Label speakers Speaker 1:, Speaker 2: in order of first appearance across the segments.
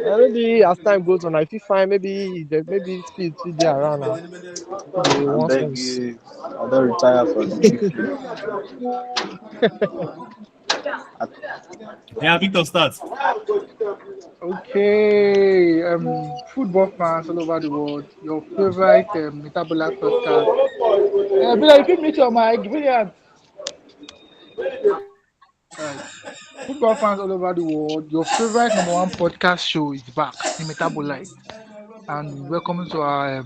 Speaker 1: Maybe as time goes on, I feel fine. Maybe speed still dey around now. They
Speaker 2: I
Speaker 1: want
Speaker 2: beg
Speaker 1: sense.
Speaker 2: you, I don't retire from the FIFA. I,
Speaker 3: Yeah, Victor starts.
Speaker 4: Okay, football fans all over the world, your favorite Metabola podcast. Bilal, if you meet your mic, brilliant. Alright. Football fans all over the world, your favorite number one podcast show is back, the Metabolite. And welcome to our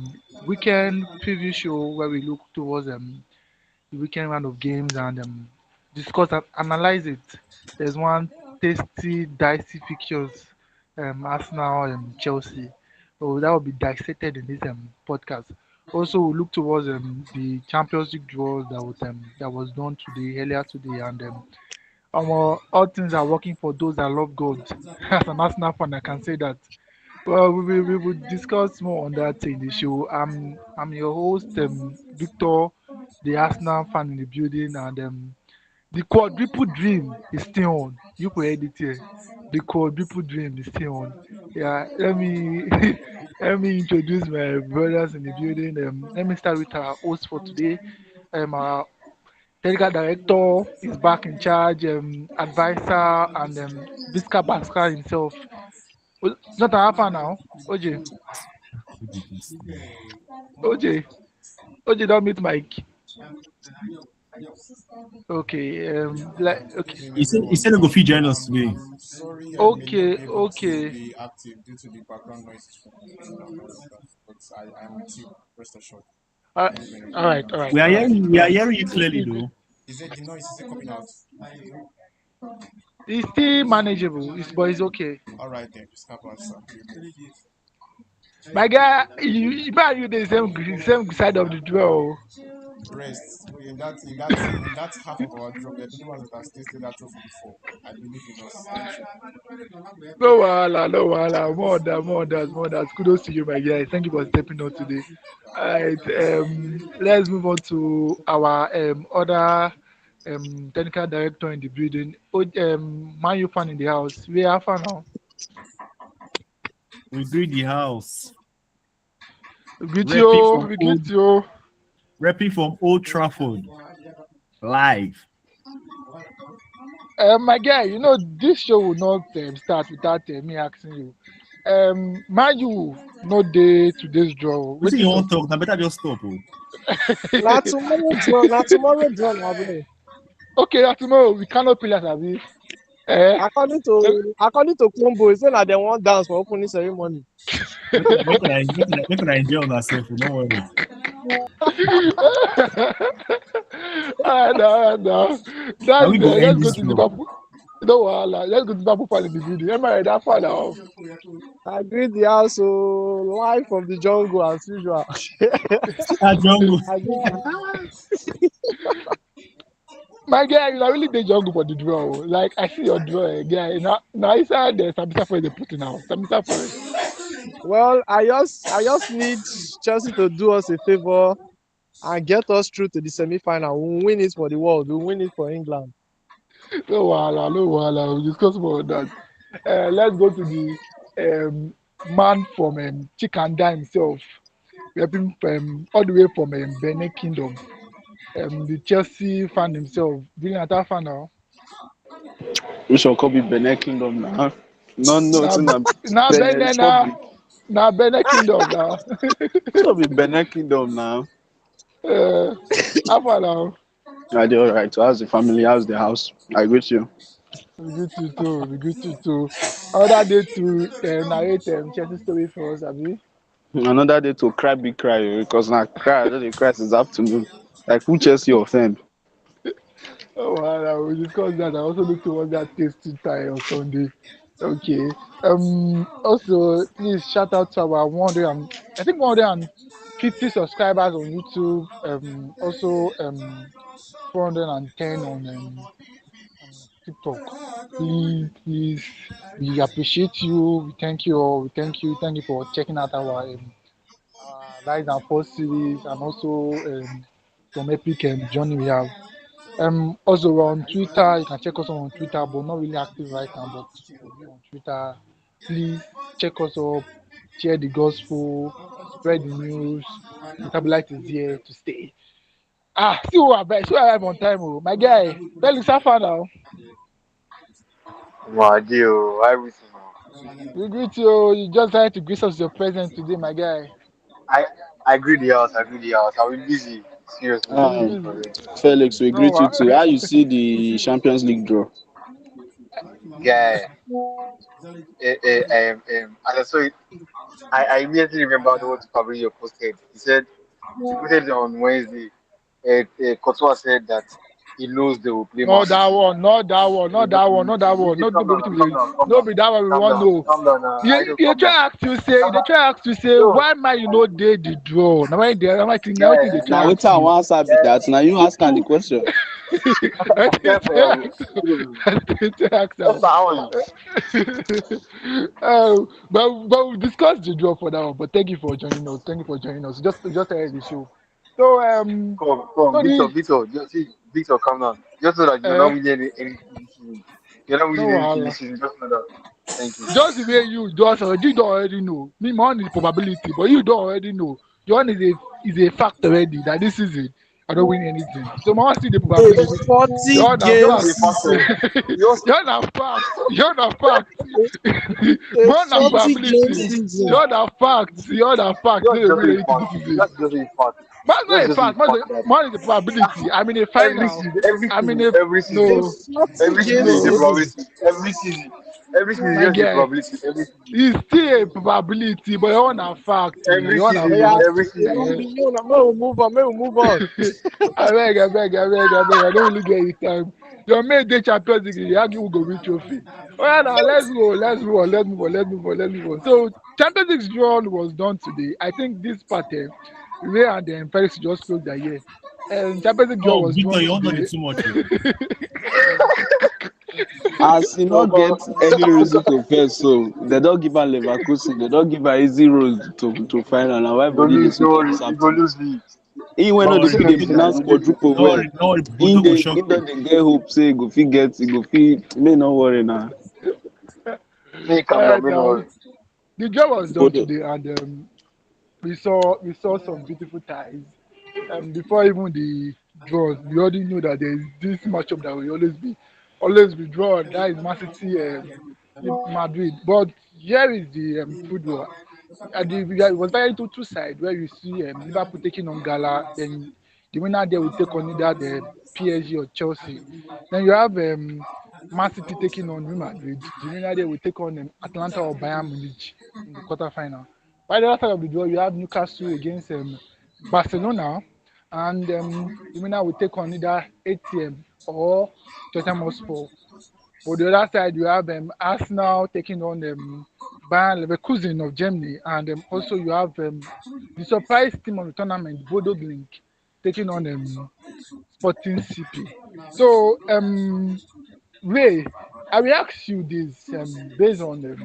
Speaker 4: weekend preview show where we look towards the weekend round of games and discuss and analyze it. There's one tasty, dicey fixtures, Arsenal and Chelsea. So that will be dissected in this podcast. Also, we look towards the Champions League draws that was done today, earlier today, and all things are working for those that love God. As an Arsenal fan, I can say that. Well, we will discuss more on that in the show. I'm your host, Victor, the Arsenal fan in the building, and the quadruple dream is still on. You could edit here. The quadruple dream is still on. Yeah, let me let me introduce my brothers in the building. Let me start with our host for today. Our technical director is back in charge. Advisor and Visca Basca himself. Not a half an hour. OJ, OJ, OJ, don't meet Mike. Okay, okay,
Speaker 3: He said he go fit join us today.
Speaker 5: Sorry, I may not
Speaker 4: okay,
Speaker 5: be able to
Speaker 4: okay.
Speaker 5: be active due to the background noises from but I am with you. Rest assured.
Speaker 4: Uh,
Speaker 5: Any benefit
Speaker 4: all
Speaker 5: from
Speaker 4: right,
Speaker 5: that.
Speaker 4: all right,
Speaker 3: We are
Speaker 4: all right,
Speaker 3: hearing we
Speaker 4: all
Speaker 3: are
Speaker 4: right.
Speaker 3: hearing you clearly
Speaker 4: It-
Speaker 3: though.
Speaker 5: Is it the noise? Is it coming out?
Speaker 4: It's still manageable. But it's okay.
Speaker 5: All right then, just have answer.
Speaker 4: My guy, you better you the same side of the draw.
Speaker 5: Rest in that half of our job. We're the only ones that have tasted that trophy before. I believe in us. Thank you.
Speaker 4: No wahala, no wahala. More than. Kudos to you, my guy. Thank you for stepping up today. All right, let's move on to our other technical director in the building. Man U fan in the house. We are fan now.
Speaker 3: We greet the house.
Speaker 4: We greet
Speaker 3: Repping
Speaker 4: you.
Speaker 3: from
Speaker 4: We
Speaker 3: old
Speaker 4: greet you.
Speaker 3: repping from Old Trafford. Live.
Speaker 4: My guy, this show will not start without me asking you. Man U no dey today's draw.
Speaker 3: We see
Speaker 4: Wetin
Speaker 3: you
Speaker 4: talk?
Speaker 3: want talk, now better just stop. Oh.
Speaker 1: Na tomorrow draw, na tomorrow draw na bro.
Speaker 4: Okay, na tomorrow we cannot pillars abi. Eh?
Speaker 1: According to Combo, he say na dem wan dance for opening ceremony.
Speaker 3: Make una enjoy on ourselves, don't worry.
Speaker 4: No.
Speaker 3: And
Speaker 4: That's
Speaker 3: we go
Speaker 4: good.
Speaker 3: end
Speaker 4: Let's go
Speaker 3: this
Speaker 4: to
Speaker 3: draw.
Speaker 4: Liverpool. No wahala. Let's go to Liverpool fan in the building. Am I that far now?
Speaker 1: I greet the house live from the jungle as usual.
Speaker 3: Ah, jungle.
Speaker 1: I greet
Speaker 4: My guy, you are really the jungle for the draw. Like I see your draw, guy. Now inside the Samisa Forest they put it now. Samisa Forest.
Speaker 1: Well, I just need Chelsea to do us a favor and get us through to the semi-final. We'll win it for the world. We'll win it for England.
Speaker 4: No wahala, no wahala. We'll discuss more on that. Let's go to the man from Chikanda himself, repping all the way from Benin Kingdom. The Chelsea fan himself, being a fan now.
Speaker 2: we shall call it Benin Kingdom now. No, no,
Speaker 4: Now,
Speaker 2: it's in
Speaker 4: now
Speaker 2: Benin
Speaker 4: Benin now,
Speaker 2: Republic.
Speaker 4: now Benin Kingdom now.
Speaker 2: So be Benin Kingdom now.
Speaker 4: uh, how far now?
Speaker 2: I do all right. So how's the family? How's the house? I greet you.
Speaker 4: We greet you too. We greet you too. Another day to narrate Chelsea story for us, Abi.
Speaker 2: Another day to cry, big cry because now cry. I don't dey cry since afternoon. Like who Chelsea offend?
Speaker 4: Oh, wow, we discussed that. I also look towards that tasty tie on Sunday. Okay. Also, please shout out to our 100 and I think 150 subscribers on YouTube. Also 410 on TikTok. Please, we appreciate you. We thank you all. We thank you for checking out our Rise and Fall series and also some epic journey we have. Also we're on Twitter. You can check us on Twitter, but not really active right now. But we'll be on Twitter Please check us up, share the gospel, spread the news. Metabolite is here to stay. Still arrive on time, oh. My guy. Felix, how far now?
Speaker 6: My deal, everything.
Speaker 4: We greet you. You just had to grace us with your presence today, my guy.
Speaker 6: I I agree the house. I agree the house. I'll be busy. Seriously,
Speaker 4: You'll be
Speaker 2: Um,
Speaker 6: for
Speaker 4: busy.
Speaker 6: real.
Speaker 2: Felix, we
Speaker 4: No,
Speaker 2: greet you too. How you see the Champions League draw?
Speaker 6: Guy, as I saw it, I immediately remembered what Fabrizio posted. He posted it on Wednesday. Courtois said that he knows they will play Man
Speaker 4: not that
Speaker 6: City.
Speaker 4: one, not that one,
Speaker 6: He will
Speaker 4: not
Speaker 6: not
Speaker 4: that
Speaker 6: play
Speaker 4: one,
Speaker 6: Man
Speaker 4: not that
Speaker 6: City.
Speaker 4: one. Not
Speaker 6: Calm
Speaker 4: no be
Speaker 6: down,
Speaker 4: wetin we
Speaker 6: calm
Speaker 4: dey.
Speaker 6: down, calm
Speaker 4: No
Speaker 6: down,
Speaker 4: be that one we
Speaker 6: calm
Speaker 4: wan
Speaker 6: down,
Speaker 4: know.
Speaker 6: calm down. I know,
Speaker 4: You
Speaker 6: calm down.
Speaker 4: try ask you say
Speaker 6: Calm
Speaker 4: they
Speaker 6: down.
Speaker 4: try ask you say
Speaker 6: No,
Speaker 4: why man you no dey the draw. Na why think they
Speaker 6: guy,
Speaker 2: Now,
Speaker 4: try
Speaker 2: what
Speaker 4: ask
Speaker 2: I
Speaker 4: you.
Speaker 2: want answer be
Speaker 6: guy,
Speaker 2: that. Now you ask the
Speaker 6: people,
Speaker 2: question.
Speaker 4: I
Speaker 6: guy,
Speaker 4: think they try ask you. I think they try ask
Speaker 6: that's
Speaker 4: now.
Speaker 6: how.
Speaker 4: But we discussed the draw for that one. But thank you for joining us. Thank you for joining us. Just started the show. So
Speaker 6: Come,
Speaker 4: so
Speaker 6: Victor,
Speaker 4: the
Speaker 6: Victor, just see, Victor, calm down. Just so that you're not
Speaker 4: uh,
Speaker 6: winning anything this season. You're not
Speaker 4: no
Speaker 6: winning anything
Speaker 4: wahala.
Speaker 6: this season. Just know that. Thank you.
Speaker 4: Just the way you don't already know. Me, my own is probability, but you don't already know. Your own is a fact already that this season I don't win anything. So my own still the
Speaker 1: A
Speaker 4: probability.
Speaker 1: 40
Speaker 4: Your own na
Speaker 6: Yours
Speaker 1: game
Speaker 6: is
Speaker 4: fact.
Speaker 6: a factor.
Speaker 1: season.
Speaker 6: Yours,
Speaker 4: Your own na fact. Your own na fact.
Speaker 1: A
Speaker 4: My own na
Speaker 1: 40 game
Speaker 4: probability.
Speaker 1: season.
Speaker 4: Your own na fact. Your own na fact.
Speaker 6: yours
Speaker 4: No
Speaker 6: is
Speaker 4: dey
Speaker 6: just
Speaker 4: win
Speaker 6: a
Speaker 4: anything
Speaker 6: fact.
Speaker 4: this season.
Speaker 6: Yours is just a fact.
Speaker 4: That's
Speaker 6: Yours
Speaker 4: not
Speaker 6: is
Speaker 4: a
Speaker 6: just a
Speaker 4: fact.
Speaker 6: fact that
Speaker 4: Mine is a probability. I'm in a
Speaker 6: every
Speaker 4: final.
Speaker 6: season,
Speaker 4: I'm in a
Speaker 6: every
Speaker 1: A
Speaker 6: season,
Speaker 4: no,
Speaker 1: 40 game
Speaker 6: is a
Speaker 4: no,
Speaker 1: season.
Speaker 6: probability. Every season is
Speaker 4: my
Speaker 6: just a
Speaker 4: guy.
Speaker 6: probability. Every season,
Speaker 4: It's still a probability, but your own na fact.
Speaker 6: every
Speaker 4: Your own na
Speaker 1: Oh,
Speaker 6: season,
Speaker 1: yeah,
Speaker 4: fact.
Speaker 6: every
Speaker 1: yeah,
Speaker 6: season.
Speaker 1: may we move on. May we move on.
Speaker 4: I beg. I don't really get it time. Your mate dey Champions League, they argue who go win trophy. Oh yeah, now let's move on. So Champions League draw was done today. I think this part, Ray and Felix just closed their year. And Champions League draw
Speaker 3: Oh,
Speaker 4: was
Speaker 3: Victor,
Speaker 4: drawn
Speaker 3: you all know the
Speaker 4: today.
Speaker 3: too much. Oh.
Speaker 2: As he
Speaker 6: So,
Speaker 2: not get any reason to first, so they don't give her Leverkusen, they don't give her easy road to final. Now why
Speaker 6: you go
Speaker 2: body they
Speaker 6: lose, don't
Speaker 2: sweet
Speaker 6: worry,
Speaker 2: this
Speaker 6: you go
Speaker 2: afternoon?
Speaker 6: lose me.
Speaker 2: He went
Speaker 3: Don't
Speaker 2: on the
Speaker 3: worry,
Speaker 6: Wetin
Speaker 2: speed
Speaker 6: no
Speaker 2: they
Speaker 6: be say I
Speaker 2: finance
Speaker 6: go lose you.
Speaker 2: quadruple
Speaker 3: don't
Speaker 2: well.
Speaker 3: worry, don't worry. Bodo go shock
Speaker 2: In
Speaker 3: you.
Speaker 2: the get hope say go fit get, go fit. May not worry now.
Speaker 6: May calm down,
Speaker 4: Alright
Speaker 6: may no
Speaker 4: now,
Speaker 6: worry.
Speaker 4: the draw was done
Speaker 2: Bodo.
Speaker 4: today, and we saw some beautiful ties. Before even the draws, we already know that there is this matchup that will always be drawn. That is Man City, Madrid. But here is the football. It was very two sides where you see Liverpool taking on Gala, then the winner there will take on either the PSG or Chelsea. Then you have Man City taking on Real Madrid. The winner there will take on Atlanta or Bayern Munich in the quarterfinal. By the other side of the draw, you have Newcastle against Barcelona, and the winner will take on either ATM or Tottenham Hotspur. For the other side, you have Arsenal taking on Bayern Leverkusen of Germany, and also you have the surprise team of the tournament, Bodo Glink, taking on Sporting CP. So, Ray, I will ask you this based on the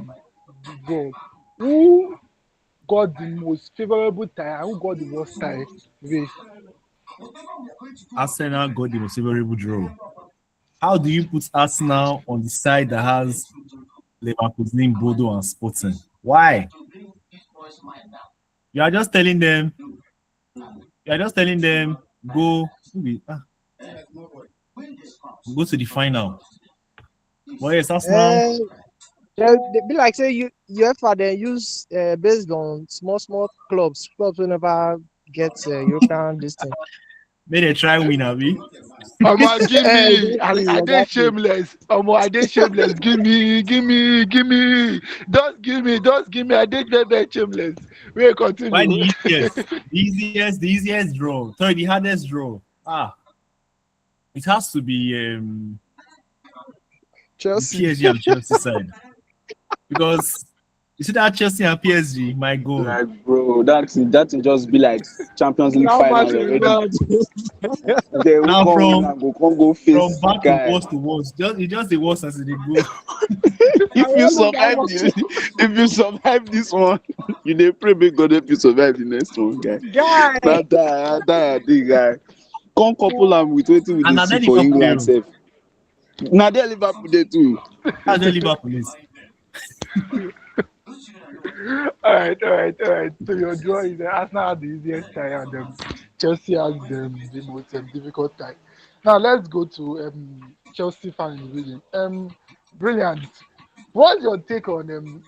Speaker 4: draw. Who got the most favorable tie and who got the worst tie? Ray.
Speaker 3: Arsenal got the most favorable draw. How do you put Arsenal on the side that has Leverkusen, Bodo, and Sporting? Why? You are just telling them. You are just telling them go. Go to the final. But yes, Arsenal.
Speaker 1: Uh, they be like say UEFA they use based on small clubs will never get European this thing.
Speaker 3: May they try win, Abi.
Speaker 4: Omo, give me. I dey
Speaker 1: Exactly.
Speaker 4: shameless. Omo, I dey shameless. Give me. Just give me. I dey very shameless. Wait,
Speaker 3: Why
Speaker 4: continue.
Speaker 3: the easiest? The easiest draw. Sorry, the hardest draw. It has to be the
Speaker 1: Chelsea.
Speaker 3: PSG and Chelsea side. Because you see that Chelsea and PSG, my God.
Speaker 2: Like bro, that will just be like Champions League
Speaker 1: How
Speaker 2: final
Speaker 1: much we
Speaker 2: already.
Speaker 1: want?
Speaker 2: They will
Speaker 3: Now
Speaker 2: come win and go
Speaker 3: from
Speaker 2: face
Speaker 3: bad to
Speaker 2: guy.
Speaker 3: worst to worst. It's just the worst as they go.
Speaker 2: If you survive if you survive this one, you dey pray make God help you survive the next one, guy.
Speaker 1: Guy.
Speaker 2: That the guy. Come couple am with wetin we
Speaker 3: And
Speaker 2: dey
Speaker 3: now
Speaker 2: see
Speaker 3: then
Speaker 2: for
Speaker 3: Liverpool they
Speaker 2: England
Speaker 3: rule.
Speaker 2: sef. Na there Liverpool dey too.
Speaker 3: That's where Liverpool is.
Speaker 4: All right. So your draw is Arsenal had the easiest tie and Chelsea has the most difficult tie. Now let's go to Chelsea fan in the building. Brilliant. What's your take on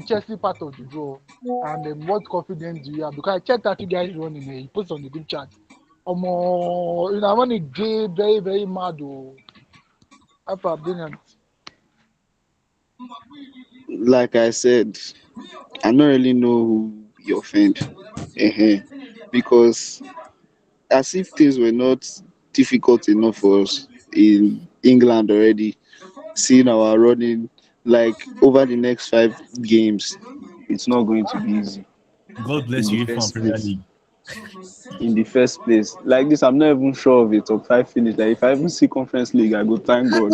Speaker 4: Chelsea part of the draw and what confidence do you have? Because I checked out you guys running you post on the group chat. You know, I want to get very very mad. Oh, Alpha brilliant.
Speaker 2: Like I said, I don't really know who you offend. uh Because as if things were not difficult enough for us in England already, seeing our running like over the next 5 games, it's not going to be easy
Speaker 3: God
Speaker 2: in
Speaker 3: bless
Speaker 2: the
Speaker 3: you from
Speaker 2: first
Speaker 3: Premier
Speaker 2: place.
Speaker 3: League.
Speaker 2: In the first place, like this, I'm not even sure of a top 5 finish. Like if I even see Conference League, I go thank God.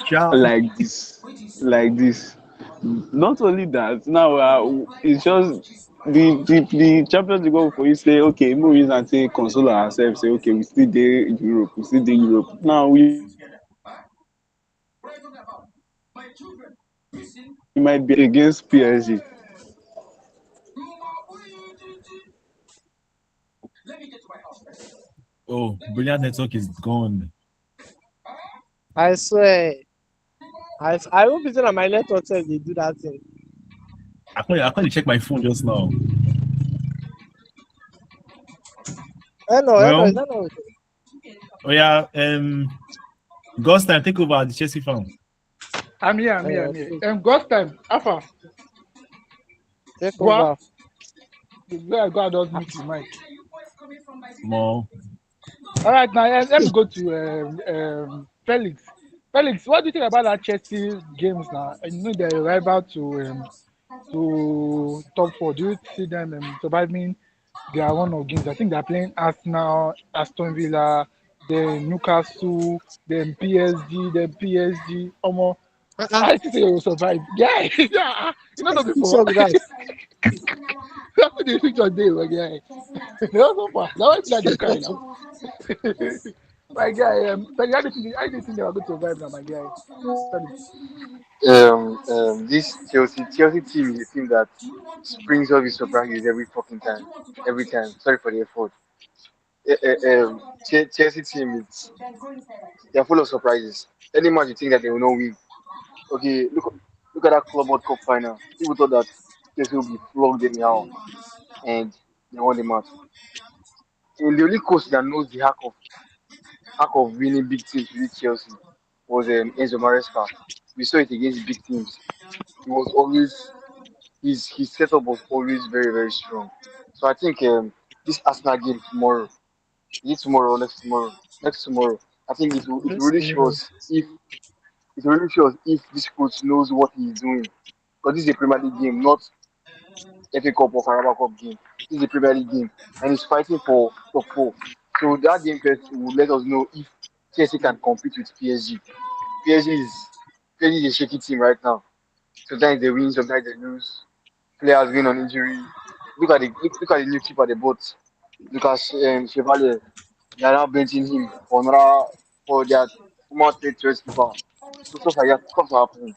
Speaker 3: Sha,
Speaker 2: Like this. Not only that, now it's just the Champions League go for you say okay, movies and say console ourselves say okay, we still dey Europe, we still dey Europe. Now we might be against PSG.
Speaker 3: oh, brilliant network is gone.
Speaker 1: I swear. I hope it's not my network sef dey do that thing.
Speaker 3: I can't check my phone just now.
Speaker 1: Hello, is
Speaker 3: Well,
Speaker 1: that not okay?
Speaker 3: oh yeah, God's time take over the Chelsea fan.
Speaker 4: I'm here.
Speaker 1: Please
Speaker 4: Ghost time. Alpha,
Speaker 1: take
Speaker 4: go
Speaker 1: over.
Speaker 4: go and just mute the mic.
Speaker 3: More
Speaker 4: All right, now let me go to Felix. Felix, what do you think about that Chelsea games now? And you know they're rival to top four. Do you see them surviving their run of games? I think they're playing Arsenal, Aston Villa, then Newcastle, then PSG, then PSG. Almost,
Speaker 1: Uh-uh.
Speaker 4: I think they will survive. Yeah, yeah. You know,
Speaker 1: Which
Speaker 4: not before.
Speaker 1: picture be that?
Speaker 4: That's the picture day, my guy. That's so far. Now I feel like they cry now. My guy, but I didn't think they were going to survive now, my guy. Felix.
Speaker 6: Chelsea team is a team that springs up with surprises every fucking time. Every time. Sorry for the effort. Chelsea team, they're full of surprises. Any match you think that they will not win. Okay, look at that Club World Cup final. People thought that Chelsea will be flogged anyhow, and they won the match. And the only coach that knows the hack of winning big teams with Chelsea was Enzo Maresca. We saw it against big teams. He was always his setup was always very very strong. So I think this Arsenal game tomorrow, is it tomorrow or next tomorrow, I think it will
Speaker 1: This
Speaker 6: really show
Speaker 1: tomorrow.
Speaker 6: us if this coach knows what he's doing. Because this is a Premier League game, not FA Cup or Carabao Cup game. This is a Premier League game, and he's fighting for top four. So that game first will let us know if Chelsea can compete with PSG. PSG is a shaky team right now. Sometimes they win, sometimes they lose. Players win on injury. Look at the new keeper they bought, Lucas Chevalier. They are now benching him for their former third choice keeper. So stuff like that stuff are happening.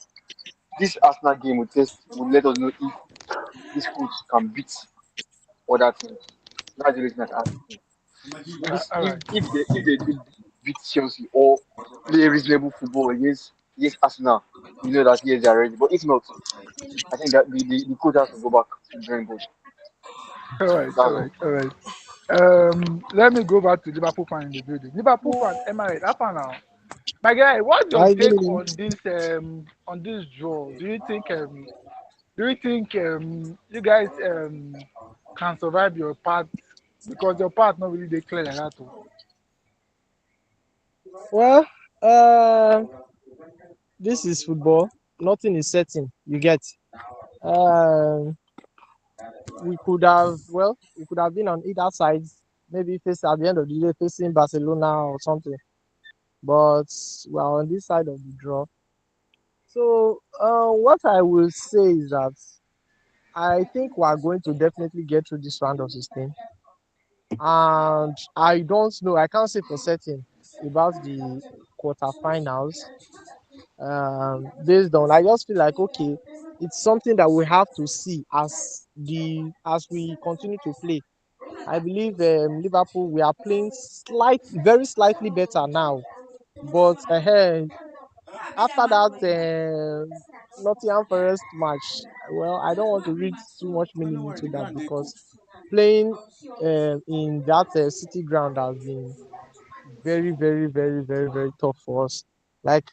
Speaker 6: This Arsenal game will let us know if this coach can beat other teams. That's the reason I ask you. This
Speaker 4: All
Speaker 6: if
Speaker 4: right.
Speaker 6: if they if they do beat Chelsea or play reasonable football against Arsenal, we know that yes they are ready. But if not, I think that the coach has to go back to the drawing board.
Speaker 4: All right.
Speaker 6: That's
Speaker 4: All
Speaker 6: all.
Speaker 4: right. All right. Let me go back to Liverpool fan in the building. Liverpool fan, am I right? Up now. My guy, what's your
Speaker 1: I
Speaker 4: take
Speaker 1: mean,
Speaker 4: on this draw? Do you think you guys can survive your part because your part not really declared like that too.
Speaker 1: well, this is football. Nothing is certain. You get. Um, we could have been on either sides. Maybe face at the end of the day facing Barcelona or something. But we're on this side of the draw. So, what I will say is that I think we are going to definitely get through this round of 16. And I don't know, I can't say for certain about the quarterfinals. Based on, I just feel like, okay, it's something that we have to see as we continue to play. I believe Liverpool we are playing very slightly better now, but after that Nottingham Forest match, well, I don't want to read too much meaning into that because playing in that city ground has been very, very, very, very, very tough for us. Like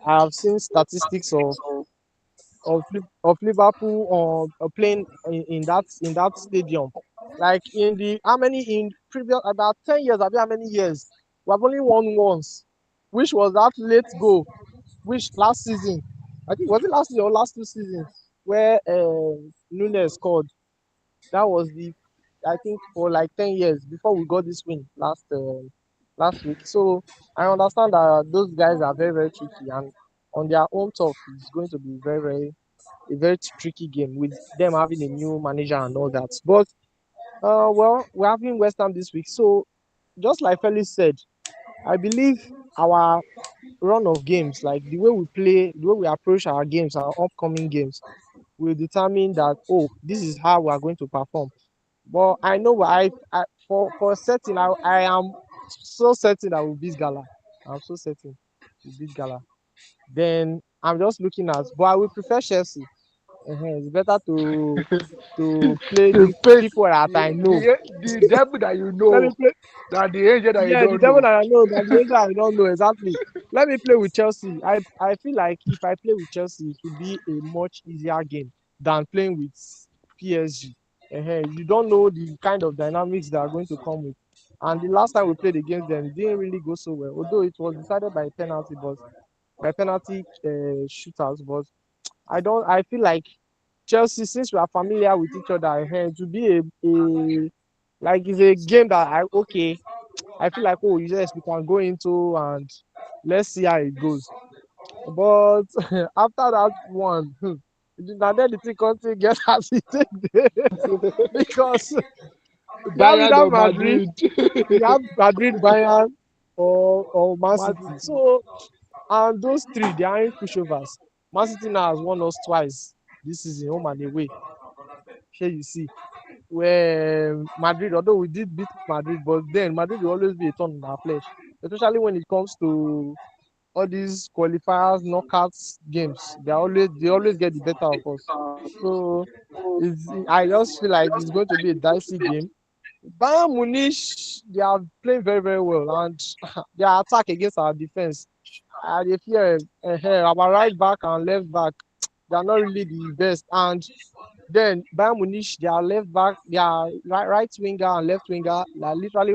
Speaker 1: I have seen statistics of Liverpool playing in that stadium. Like in the how many in previous about 10 years, I mean, how many years we have only won once, which was that late goal, which last season, I think was it last year or last 2 seasons, where Nunes scored. That was the I think for like 10 years before we got this win last week. So I understand that those guys are very very tricky and on their own turf is going to be a very tricky game with them having a new manager and all that. But well, we're having West Ham this week, so just like Felix said, I believe our run of games, like the way we play, the way we approach our games, our upcoming games, will determine that this is how we are going to perform. But I know for certain I am so certain I will beat Gala. I'm so certain we beat Gala. Then I'm just looking at, but I will prefer Chelsea. It's better to play
Speaker 4: To
Speaker 1: the
Speaker 4: face
Speaker 1: people that I know.
Speaker 4: the devil that you
Speaker 1: Let me
Speaker 4: know
Speaker 1: play.
Speaker 4: than the angel that you
Speaker 1: Yeah, the
Speaker 4: don't
Speaker 1: devil
Speaker 4: know.
Speaker 1: that I know, that the angel I don't know exactly. Let me play with Chelsea. I feel like if I play with Chelsea, it will be a much easier game than playing with PSG. You don't know the kind of dynamics that are going to come with. And the last time we played against them, it didn't really go so well. Although it was decided by penalty, but by penalty shootouts. But I don't. I feel like Chelsea, since we are familiar with each other, it will be a like it's a game that I feel like, oh, yes, we can go into and let's see how it goes. But after that one, now then the thing continue get as it take there because you have
Speaker 4: Bayern
Speaker 1: either
Speaker 4: or
Speaker 1: Madrid,
Speaker 4: Madrid.
Speaker 1: you have Madrid, Bayern, or Man
Speaker 4: Man
Speaker 1: City.
Speaker 4: City.
Speaker 1: So and those three they aren't pushovers. Man City now has won us twice this season, home and away. Here you see where Madrid, although we did beat Madrid, but then Madrid will always be a thorn in our flesh, especially when it comes to all these qualifiers, knockouts games. They always get the better of us. So I just feel like it's going to be a dicey game. Bayern Munich, they are playing very very well, and their attack against our defense. They fear our right back and left back. They are not really the best, and then Bayern Munich, their left back, their right winger and left winger, are literally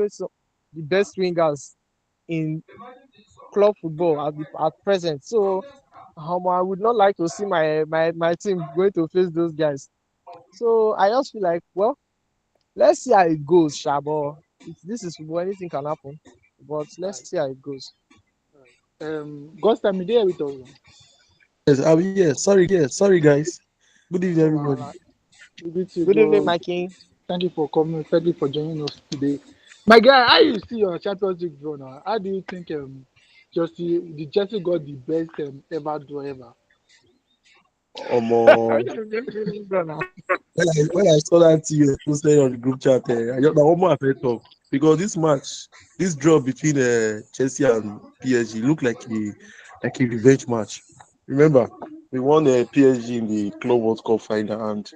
Speaker 1: the best wingers in club football at present. So I would not like to see my team going to face those guys. So I just feel like, well, let's see how it goes, Shabo. This is football, anything can happen. But let's see how it goes.
Speaker 4: Ghost time, there with us.
Speaker 3: Yes, yeah. Sorry, guys. Good evening,
Speaker 4: No
Speaker 3: everybody.
Speaker 4: wahala. We greet you,
Speaker 1: Good evening,
Speaker 4: bro.
Speaker 1: my king.
Speaker 4: Thank you for coming. Thank you for joining us today. My guy, how you see your Champions League draw now? How do you think Chelsea got the best ever draw ever?
Speaker 3: Um, when I saw that thing you posted on the group chat, I just now almost have talk because this draw between Chelsea and PSG looked like a revenge match. Remember, we won PSG in the Club World Cup final, and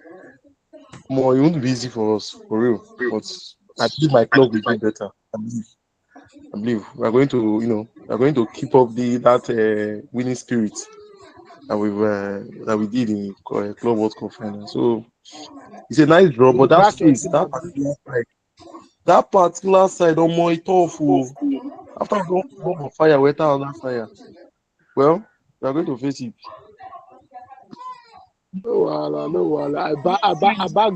Speaker 3: more it won't be easy for us for real. But I believe my club will do better. I believe we are going to, we are going to keep up the that winning spirit that we did in Club World Cup final. So it's a nice draw,
Speaker 4: You will
Speaker 3: but that
Speaker 4: back
Speaker 3: face,
Speaker 4: Chelsea, Abi?
Speaker 3: that particular side, more tough. Oh. After we don't come on fire, we enter on fire. Well, we are going to face it.
Speaker 4: No wahala, no wahala.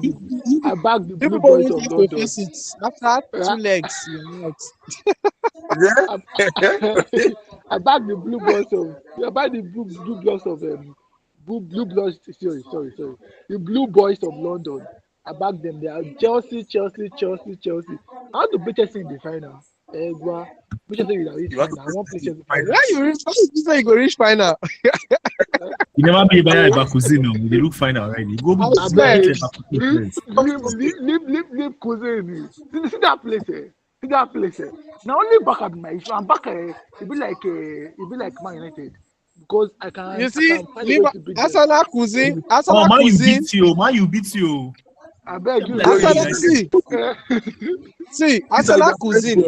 Speaker 1: You
Speaker 4: I back the
Speaker 1: you
Speaker 4: Blue
Speaker 1: people
Speaker 4: Boys
Speaker 1: won't
Speaker 4: of
Speaker 1: have to
Speaker 4: London.
Speaker 1: face it. After
Speaker 4: Yeah,
Speaker 1: 2 legs, you're out.
Speaker 3: Yeah.
Speaker 4: I, I back the Blue Boys of. I back the Blue Bloods of Blue Bloods. Sorry. The Blue Boys of London. I back them. They are Chelsea. I want to beat Chelsea in the final. Egwa. Which I say you reach
Speaker 3: You want
Speaker 4: final. I
Speaker 3: to
Speaker 4: want play
Speaker 3: see
Speaker 4: Chelsea final.
Speaker 1: Why you reach? Why you say you go reach final?
Speaker 7: You never play Bayern Leverkusen. No, they look fine already. Go
Speaker 1: I
Speaker 4: I
Speaker 7: beat
Speaker 1: swear.
Speaker 4: beg,
Speaker 7: Leverkusen
Speaker 4: leave,
Speaker 7: first.
Speaker 4: cousin. See that place, eh? See that place, eh? Now only back at my issue. I'm back, it be like Man United because
Speaker 1: You
Speaker 4: I
Speaker 1: see,
Speaker 4: can find a way
Speaker 1: Liver,
Speaker 4: to beat them.
Speaker 1: Arsenal cuisine,
Speaker 7: Oh,
Speaker 1: Arsenal
Speaker 7: man, you
Speaker 1: cuisine,
Speaker 7: beat you. Man, you beat you.
Speaker 4: I beg
Speaker 7: Be
Speaker 4: you,
Speaker 7: like
Speaker 4: go
Speaker 7: Man
Speaker 1: Arsenal.
Speaker 7: United.
Speaker 4: United.
Speaker 1: See,
Speaker 4: Eh,
Speaker 1: see,
Speaker 3: these are
Speaker 1: Arsenal
Speaker 3: their friends,
Speaker 1: cuisine,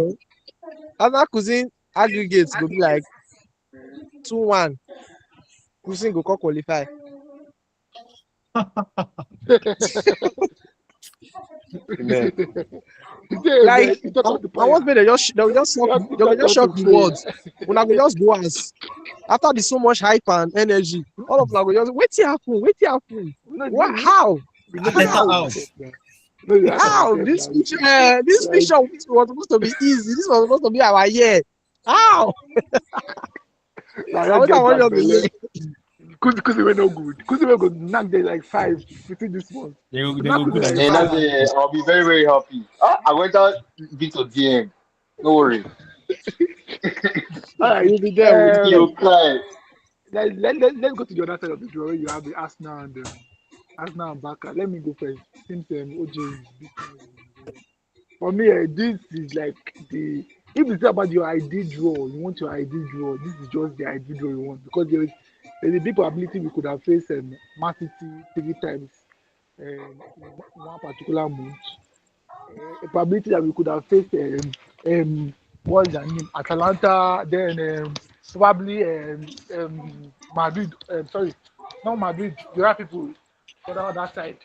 Speaker 1: Arsenal cuisine aggregates go be like 2-1. Cuisine go come qualify.
Speaker 3: man.
Speaker 4: you say,
Speaker 1: Like
Speaker 4: man, you talk of the
Speaker 1: I want
Speaker 4: fire.
Speaker 1: me they will just shock
Speaker 4: You
Speaker 1: they will
Speaker 4: talk
Speaker 1: just
Speaker 4: of
Speaker 1: shock
Speaker 4: the
Speaker 1: the
Speaker 4: fire.
Speaker 1: world. Una go just go as after the so much hype and energy, all of them go just wetin happen? Wetin happen?
Speaker 4: No,
Speaker 1: What? How?
Speaker 4: we know the
Speaker 7: Ateta
Speaker 4: hype
Speaker 1: How?
Speaker 4: on
Speaker 7: out.
Speaker 4: ourselves now. No, the hype on
Speaker 1: How?
Speaker 4: ourselves now.
Speaker 1: This
Speaker 4: Like,
Speaker 1: picture was supposed to be easy. This was supposed to be our year. How?
Speaker 4: like
Speaker 1: I
Speaker 4: that
Speaker 1: want I
Speaker 4: get
Speaker 1: want
Speaker 4: that
Speaker 1: you to
Speaker 4: belle.
Speaker 1: say
Speaker 4: Kuzi were no good. Kuzi were going to knock there like 5 within this month.
Speaker 7: They
Speaker 4: Knock
Speaker 7: go
Speaker 4: Kuzi
Speaker 7: good at
Speaker 4: like
Speaker 7: this
Speaker 6: And
Speaker 7: point.
Speaker 6: that's
Speaker 4: 5.
Speaker 6: it. I'll be very, very happy. I went out Victor DM. No worry.
Speaker 4: All right.
Speaker 1: we'll be there, we'll be there.
Speaker 6: You cry.
Speaker 4: Let's go to the other side of the draw where you have the Arsenal and Barca. Let me go first since OJ is beating me. For me, this is like the if you say about your ID draw, you want your ID draw. This is just the ID draw you want because there's a big probability we could have faced Man City 3 times in one particular month. A probability that we could have faced what's their name Atalanta, then probably Madrid. Not Madrid. The other people for the other side.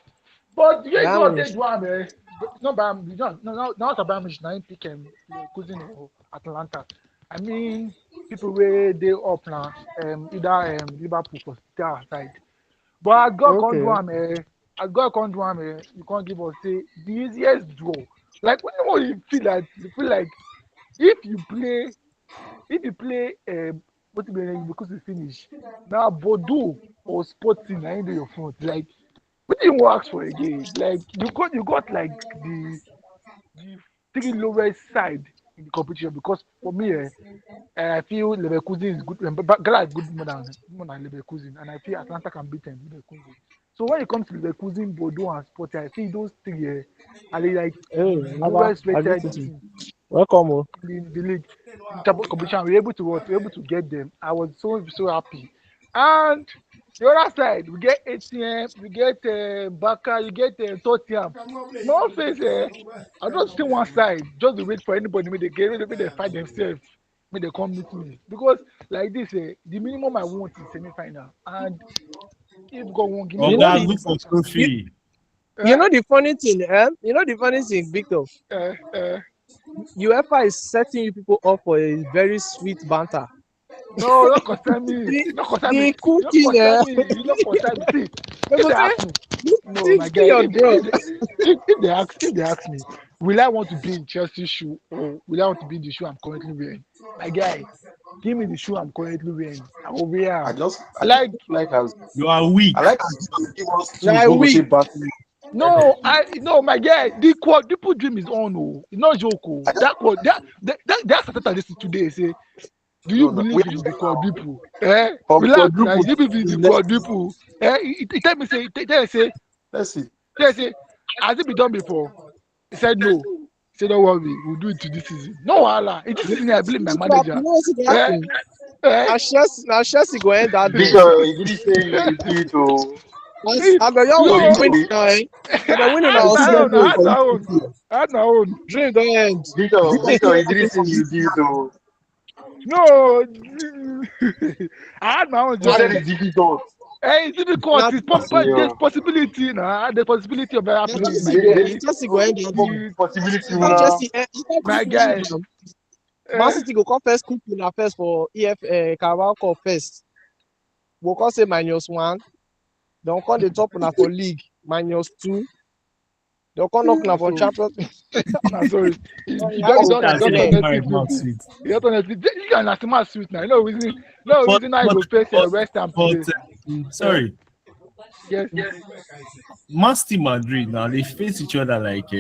Speaker 4: But the guys
Speaker 1: Bayern
Speaker 4: don't
Speaker 1: Munich.
Speaker 4: take one, not Bayern, not Bayern Munich, now pick Cousin or Atalanta. I mean, people where they up now, either Liverpool for their side. But as God can't do
Speaker 1: Okay.
Speaker 4: as God can't do you can't give us say the easiest draw. Like when you feel like if you play if you play what because you finish now Bordeaux or Sporting na do your front like what do you ask for again? Like you got like the 3 lowest side in the competition because for me I feel Leverkusen is good. But Gala is good more than Leverkusen, and I feel Atlanta can beat them Leverkusen. So when it comes to Leverkusen, Bordeaux, and Sporting, I feel those three are like
Speaker 1: Hey,
Speaker 4: the
Speaker 1: Baba,
Speaker 4: lowest
Speaker 1: I greet
Speaker 4: rated
Speaker 1: you.
Speaker 4: team
Speaker 1: Welcome. Oh.
Speaker 4: in the league. In terms of competition, we were able to get them. I was so happy. And the other side, we get ATM, we get Baka, you get Tottenham. No face, I don't see one side. Just to wait for anybody when they get ready, when they fight themselves, when they come meet me. Because like this, the minimum I want is semi-final. And if God won't give me
Speaker 1: You
Speaker 7: Oh,
Speaker 1: know
Speaker 4: Baka
Speaker 7: God,
Speaker 1: the
Speaker 7: good
Speaker 4: and
Speaker 7: for
Speaker 4: Baka,
Speaker 1: you,
Speaker 7: trophy.
Speaker 1: you
Speaker 4: eh,
Speaker 1: know the funny thing, You know the funny thing, Victor.
Speaker 4: eh, eh.
Speaker 1: UEFA is setting you people up for a very sweet banter.
Speaker 4: No, don't concern me.
Speaker 1: The
Speaker 4: Don't concern me.
Speaker 1: the
Speaker 4: You don't
Speaker 1: cooking,
Speaker 4: concern me. You don't concern me. See,
Speaker 1: they
Speaker 4: if
Speaker 1: go
Speaker 4: they
Speaker 1: say
Speaker 4: ask me, no,
Speaker 1: see
Speaker 4: my
Speaker 1: see
Speaker 4: guy.
Speaker 1: your draw.
Speaker 4: If they ask me, will I want to be in Chelsea shoe or will I want to be in the shoe I'm currently wearing? My guy, give me the shoe I'm currently wearing. I will wear
Speaker 3: I
Speaker 4: 'em.
Speaker 3: just
Speaker 4: I
Speaker 3: I just
Speaker 4: like
Speaker 3: like as
Speaker 7: You are weak.
Speaker 3: I like as you just give us tools,
Speaker 1: Like
Speaker 3: no go
Speaker 1: week.
Speaker 3: say battle.
Speaker 4: no, my guy. The quadruple dream is on. Oh, it's not joke. Oh,
Speaker 3: I just
Speaker 4: that started this today. Say, do you
Speaker 3: no no
Speaker 4: believe
Speaker 3: wait
Speaker 4: in the
Speaker 3: now.
Speaker 4: quadruple?
Speaker 3: From
Speaker 4: Relax now.
Speaker 3: quadruple
Speaker 4: Do you believe in
Speaker 3: to
Speaker 4: the
Speaker 3: next
Speaker 4: quadruple? He tell me say,
Speaker 3: let's see.
Speaker 4: has it been done before? He said no. He said don't worry, we'll do it to this season. No wahala. In this season, I blame my
Speaker 1: You
Speaker 4: manager.
Speaker 1: know what's going
Speaker 4: Eh,
Speaker 1: happen?
Speaker 4: eh.
Speaker 1: Now Chelsea go end that draw.
Speaker 6: Victor, he didn't say you do it to
Speaker 1: As the young will be
Speaker 4: No,
Speaker 1: winning
Speaker 6: Victor.
Speaker 1: now, eh? As the winning
Speaker 4: I
Speaker 1: now,
Speaker 4: had my
Speaker 1: see
Speaker 4: own.
Speaker 1: them
Speaker 4: I had
Speaker 1: go.
Speaker 4: my own. I had my own.
Speaker 1: Dream don't end.
Speaker 6: Victor, he didn't say you do it to.
Speaker 4: No, I had my own
Speaker 6: He said
Speaker 4: journey.
Speaker 6: it's difficult.
Speaker 4: It's difficult.
Speaker 1: Now
Speaker 4: There's
Speaker 6: Yeah.
Speaker 4: possibility now. There's possibility of that happening, my
Speaker 6: They,
Speaker 4: guy.
Speaker 1: Chelsea go end that draw.
Speaker 4: You,
Speaker 6: possibility
Speaker 1: After
Speaker 6: una.
Speaker 1: Chelsea, after
Speaker 4: my
Speaker 1: Chelsea end
Speaker 4: guy.
Speaker 1: am, Man
Speaker 4: Eh,
Speaker 1: City go come first cook una first for Carabao Cup first. We'll come say -1. They'll come the top una for league -2. They'll come knock una
Speaker 4: nah,
Speaker 1: for
Speaker 4: sorry.
Speaker 1: Champions.
Speaker 4: Nah, sorry. You
Speaker 1: How
Speaker 4: don't
Speaker 1: is
Speaker 7: Sit
Speaker 1: all
Speaker 7: down,
Speaker 1: of
Speaker 7: say
Speaker 1: them
Speaker 7: that
Speaker 1: end?
Speaker 7: married
Speaker 4: honestly
Speaker 7: mouth
Speaker 4: dribble.
Speaker 7: sweet.
Speaker 4: You don't honestly. You can understand sweet now. No
Speaker 7: But
Speaker 4: reason I
Speaker 7: but
Speaker 4: go face
Speaker 7: but
Speaker 4: West Ham
Speaker 7: but
Speaker 4: today. Eh,
Speaker 7: sorry,
Speaker 4: yes.
Speaker 7: Man City Madrid now they face each other like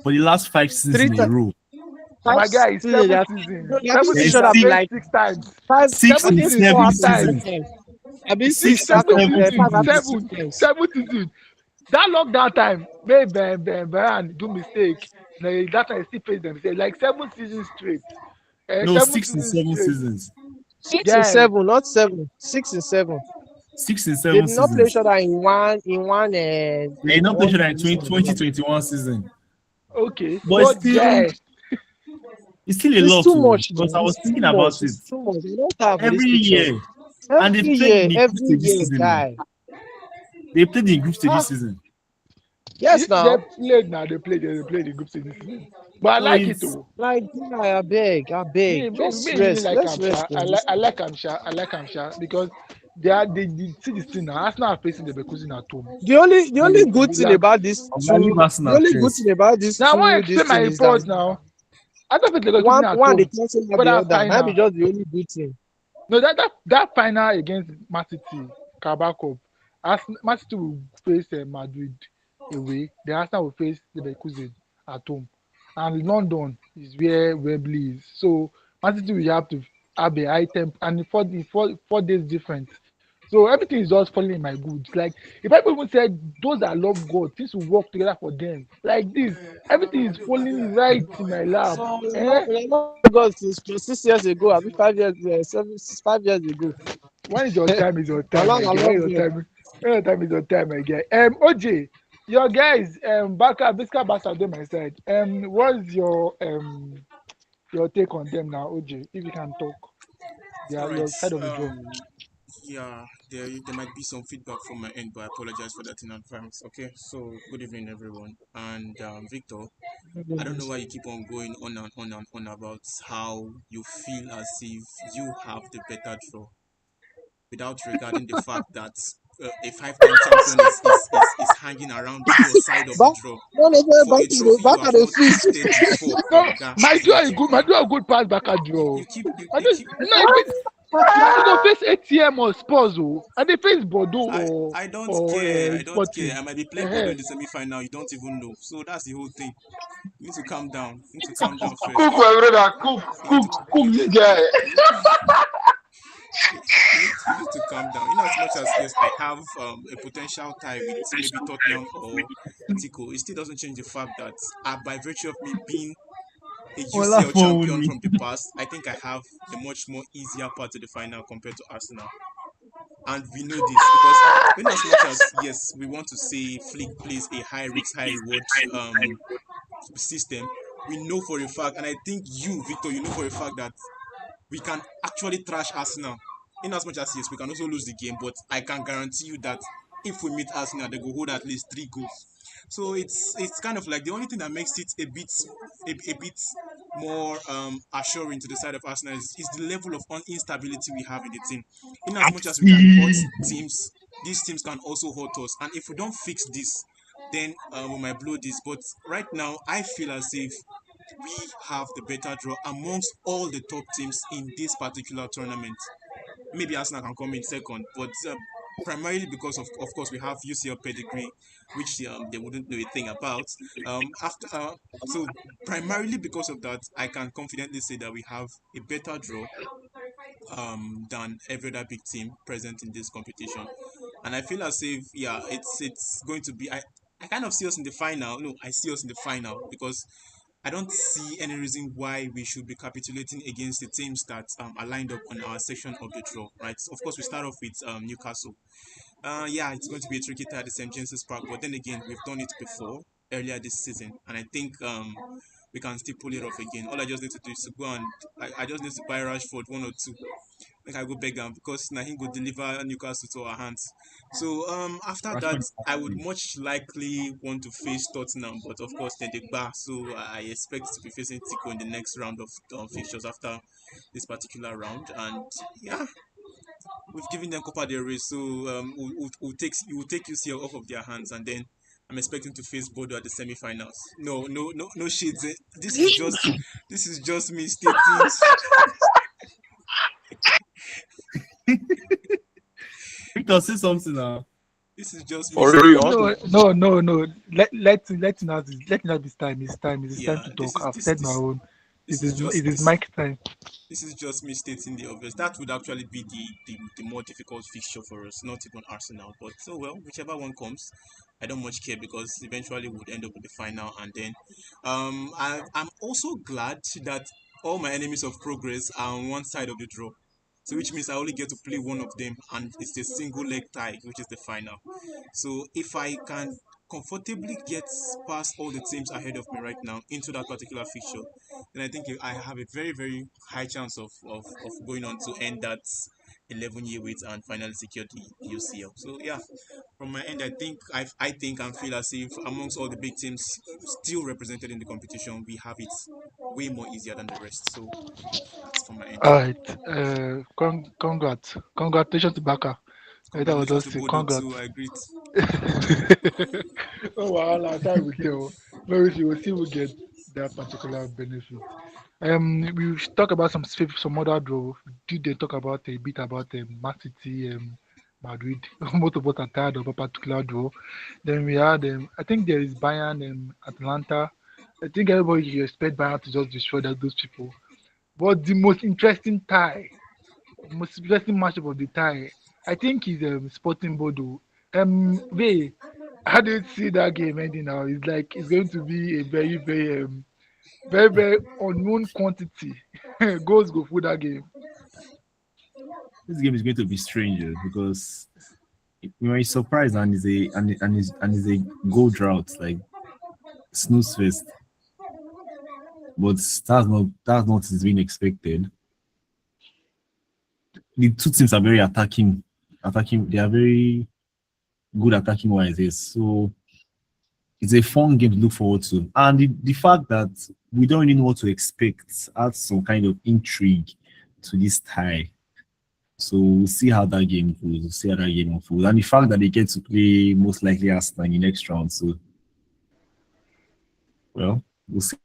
Speaker 7: for the last 5 seasons
Speaker 1: Three
Speaker 7: in a
Speaker 1: times.
Speaker 7: row.
Speaker 4: Oh
Speaker 1: Five
Speaker 4: my guy, it's
Speaker 1: seasons.
Speaker 4: seven seasons.
Speaker 1: They are
Speaker 4: Seven
Speaker 1: keeping each
Speaker 7: There's
Speaker 4: seasons
Speaker 1: other
Speaker 4: I
Speaker 1: for
Speaker 7: six,
Speaker 4: played
Speaker 1: like
Speaker 4: 6 times.
Speaker 1: five.
Speaker 7: six
Speaker 1: I
Speaker 4: Seven
Speaker 7: in
Speaker 1: think
Speaker 4: seasons,
Speaker 1: four
Speaker 7: seven
Speaker 4: 6 times.
Speaker 1: five
Speaker 7: seasons.
Speaker 1: times. I mean
Speaker 7: Six
Speaker 1: six
Speaker 7: in
Speaker 1: out of
Speaker 7: seven
Speaker 4: Seven
Speaker 1: five
Speaker 4: seasons.
Speaker 1: of
Speaker 7: seasons.
Speaker 1: these six
Speaker 4: Seven.
Speaker 1: times.
Speaker 4: Seven seasons. That lockdown time, maybe Baran do mistake. That time I still face them. Say like 7 seasons straight.
Speaker 7: No,
Speaker 4: Seven
Speaker 7: 6 in
Speaker 4: seasons
Speaker 7: 7
Speaker 4: straight.
Speaker 7: seasons.
Speaker 1: Six and
Speaker 4: Guy,
Speaker 1: seven, not seven. 6 and 7.
Speaker 7: 6 in
Speaker 1: They
Speaker 7: 7
Speaker 1: did not play
Speaker 7: seasons.
Speaker 1: each other in one
Speaker 7: They did not play each
Speaker 1: one
Speaker 7: other in
Speaker 1: division.
Speaker 7: 2021 season.
Speaker 4: okay.
Speaker 7: But
Speaker 4: But guy,
Speaker 7: it's still a
Speaker 1: It's
Speaker 7: lot
Speaker 1: too
Speaker 7: too.
Speaker 1: much
Speaker 7: Because
Speaker 1: now.
Speaker 7: I
Speaker 1: It's
Speaker 7: was
Speaker 1: too
Speaker 7: thinking
Speaker 1: much.
Speaker 7: about it.
Speaker 1: It's too much. I don't have for this
Speaker 7: Every
Speaker 1: picture.
Speaker 7: year. And they
Speaker 1: Every
Speaker 7: played
Speaker 1: year,
Speaker 7: in the group
Speaker 1: every
Speaker 7: stage this
Speaker 1: year,
Speaker 7: season now.
Speaker 1: guy.
Speaker 7: They played in group stage
Speaker 1: Ah,
Speaker 7: this season.
Speaker 1: yes,
Speaker 4: they
Speaker 1: now.
Speaker 4: played now. They played the group stage this season. But I
Speaker 7: So
Speaker 4: like it
Speaker 7: it's
Speaker 4: too.
Speaker 1: Like, guy, I beg.
Speaker 4: Me
Speaker 1: Just
Speaker 4: really
Speaker 1: rest.
Speaker 4: like
Speaker 1: Let's rest
Speaker 4: Amsha.
Speaker 1: from this.
Speaker 4: I like Amsha. I like Amsha because they see this thing now. Arsenal are facing the Leverkusen at home.
Speaker 1: The only
Speaker 4: They
Speaker 1: good thing
Speaker 4: relax.
Speaker 1: about these
Speaker 7: I'm gonna
Speaker 1: two,
Speaker 7: leave
Speaker 1: the
Speaker 7: Arsenal
Speaker 1: only good
Speaker 7: first.
Speaker 1: thing about these
Speaker 4: Now I want to
Speaker 1: two, this
Speaker 4: explain my
Speaker 1: thing is that
Speaker 4: report now. I don't think
Speaker 1: one
Speaker 4: Leverkusen at
Speaker 1: one they
Speaker 4: home
Speaker 1: cancel out
Speaker 4: for
Speaker 1: the
Speaker 4: that
Speaker 1: other. That be
Speaker 4: final.
Speaker 1: just the only good thing.
Speaker 4: No, that final against Man City, Carabao Cup, Man City will face Madrid away. The Arsenal will face Leverkusen at home, and London is where Wembley is. So Man City will have to have a high temp, and the 4 days different. So everything is just falling in my goods. Like if I even said those that love God, things will work together for them. Like this, everything is falling right in my lap.
Speaker 1: So
Speaker 4: Eh?
Speaker 1: we not got since 6 years ago. I mean 5 years, 5 years ago.
Speaker 4: When is your time is your
Speaker 1: Now
Speaker 4: time, my
Speaker 1: I
Speaker 4: guy.
Speaker 1: love God.
Speaker 4: When your time is your time, my guy. OJ, your guys, Baka, Bisca Basa, on my side. What's your take on them now, OJ? If you can talk,
Speaker 5: All right.
Speaker 4: your side of the draw.
Speaker 5: Yeah, there might be some feedback from my end, but I apologize for that in advance. Okay, so good evening, everyone. And Victor, I don't know why you keep on going on and on and on about how you feel as if you have the better draw, without regarding the fact that a five-time champion is hanging around your side of the
Speaker 1: Back,
Speaker 5: draw
Speaker 1: no, no, no,
Speaker 5: for a trophy
Speaker 1: back
Speaker 5: you
Speaker 1: at
Speaker 5: have
Speaker 1: the
Speaker 5: not
Speaker 1: feast.
Speaker 5: tasted before.
Speaker 4: No,
Speaker 5: Guy,
Speaker 4: my
Speaker 5: see,
Speaker 4: draw is good. My draw good pass Baka draw.
Speaker 5: you keep.
Speaker 4: No, if it, Man U go face ATM or Spurs, oh, and they face Bordeaux
Speaker 5: I don't
Speaker 4: or
Speaker 5: care. I don't care.
Speaker 4: Sporting.
Speaker 5: I might be playing Bordeaux
Speaker 4: Uh-huh.
Speaker 5: in the semi-final. You don't even know. So that's the whole thing. You need to calm down. You need to calm down
Speaker 6: Cook
Speaker 5: first.
Speaker 6: my brother, cook,
Speaker 5: You need
Speaker 6: cook,
Speaker 5: to
Speaker 6: cook this guy.
Speaker 5: you need to calm down. In as much as yes, I have a potential tie with maybe Tottenham or Tico, it still doesn't change the fact that by virtue of me being a
Speaker 7: Ola
Speaker 5: UCL
Speaker 7: phone
Speaker 5: champion
Speaker 7: me.
Speaker 5: from the past, I think I have a much more easier part to the final compared to Arsenal. And we know this because in as much as yes, we want to say Flick plays a high risk, high reward system, we know for a fact, and I think you, Victor, you know for a fact that we can actually trash Arsenal. In as much as yes, we can also lose the game, but I can guarantee you that if we meet Arsenal, they will hold at least 3 goals. So it's kind of like the only thing that makes it a bit more assuring to the side of Arsenal is the level of instability we have in the team. In as much as we can hurt
Speaker 7: See.
Speaker 5: teams, these teams can also hurt us. And if we don't fix this, then we might blow this. But right now, I feel as if we have the better draw amongst all the top teams in this particular tournament. Maybe Arsenal can come in second, but primarily because of course we have UCL pedigree, which they wouldn't know a thing about. After so primarily because of that, I can confidently say that we have a better draw than every other big team present in this competition. And I feel as if yeah, it's going to be I kind of see us in the final. No, I see us in the final because I don't see any reason why we should be capitulating against the teams that are lined up on our section of the draw, right? So of course, we start off with Newcastle. Yeah, it's going to be a tricky tie at the St. James's Park, but then again, we've done it before earlier this season, and I think we can still pull it off again. All I just need to do is to go and I just need to buy Rashford 1 or 2. Make I go beg him because now he go deliver Newcastle to our hands. So after that,
Speaker 7: Rashford is
Speaker 5: I would
Speaker 7: amazing.
Speaker 5: much likely want to face Tottenham, but of course then they bar. So I expect to be facing Tico in the next round of fixtures after this particular round. And yeah, we've given them Copa del Rey, so we'll take UCL off of their hands, and then I'm expecting to face Bodo at the semi-finals. No shades. This is just me stating.
Speaker 7: Victor, say something now.
Speaker 5: This is just me
Speaker 3: For real, you
Speaker 5: stating.
Speaker 3: want
Speaker 4: No,
Speaker 3: to?
Speaker 4: no, no, no. Let not this time. It's time. It is time
Speaker 5: Yeah,
Speaker 4: to talk. I've said my own.
Speaker 5: this is just
Speaker 4: It is Mike time.
Speaker 5: this is just me stating the obvious. That would actually be the more difficult fixture for us, not even Arsenal. But so well, whichever one comes, I don't much care because eventually we'll end up with the final. And then I'm also glad that all my enemies of progress are on one side of the draw. So which means I only get to play one of them and it's a single leg tie, which is the final. So if I can comfortably get past all the teams ahead of me right now into that particular fixture, then I think I have a very, very high chance of going on to end that 11-year wait and finally secure the UCL. So yeah, from my end, I think and feel as if amongst all the big teams still represented in the competition, we have it way more easier than the rest. So that's from my end.
Speaker 4: All right. Congrats. Congratulations to Baka. That was
Speaker 5: Congratulations to
Speaker 4: just say
Speaker 5: Bodo too.
Speaker 4: congrats.
Speaker 5: I agree.
Speaker 4: Oh wow, time will tell. Maybe we will see who get that particular benefit. We should talk about some other draw. Did they talk about a bit about Man City, Madrid? Most of us are tired of a particular draw. Then we had I think there is Bayern, Atlanta. I think everybody should expect Bayern to just destroy those people. But the most interesting tie, most interesting matchup of the tie, I think is Sporting Bodo. They, how do you see that game ending now? It's like it's going to be a very unknown quantity. Goals go through that game.
Speaker 7: This game is going to be strange because you might be surprised and is a goal drought like snooze fest, but that's not is being expected. The two teams are very attacking. They are very good attacking wise. Yes. So it's a fun game to look forward to, and the fact that we don't really know what to expect adds some kind of intrigue to this tie. So we'll see how that game goes. We'll see how that game unfolds. And the fact that they get to play most likely Arsenal in the next round. So, well, we'll see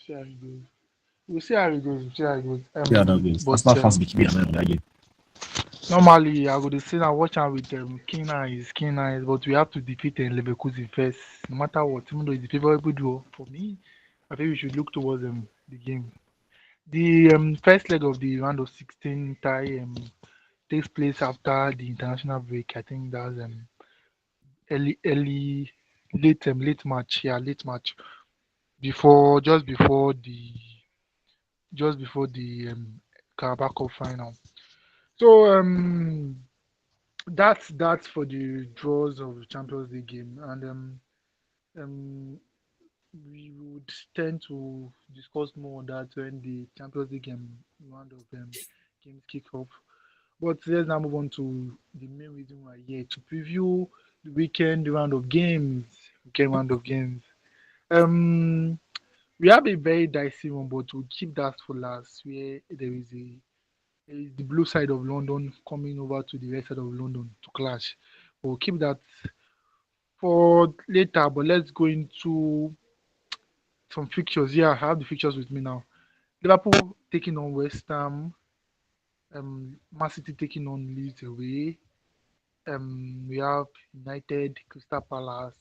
Speaker 4: See how it goes. We'll see how it goes. We'll see how it goes.
Speaker 7: how that goes.
Speaker 4: But
Speaker 7: Arsenal fans be keeping an eye on that game.
Speaker 4: normally I would say now watch out with keen eyes, but we have to defeat Leverkusen first, no matter what. Even though it's a favorable draw for me, I think we should look towards the game. The first leg of the round of 16 tie takes place after the international break. I think that's early, late March. Yeah, late March. Before, just before the Carabao Cup final. So that's for the draws of the Champions League game, and um, we would tend to discuss more on that when the Champions League round of games kick off. But let's now move on to the main reason we're here to preview the weekend round of games. Weekend round of games. Um, we have a very dicey one, but we'll keep that for last, where there is the blue side of London coming over to the red side of London to clash. We'll keep that for later, but let's go into some fixtures. Yeah, I have the fixtures with me now. Liverpool taking on West Ham, Man City taking on Leeds away. We have United, Crystal Palace,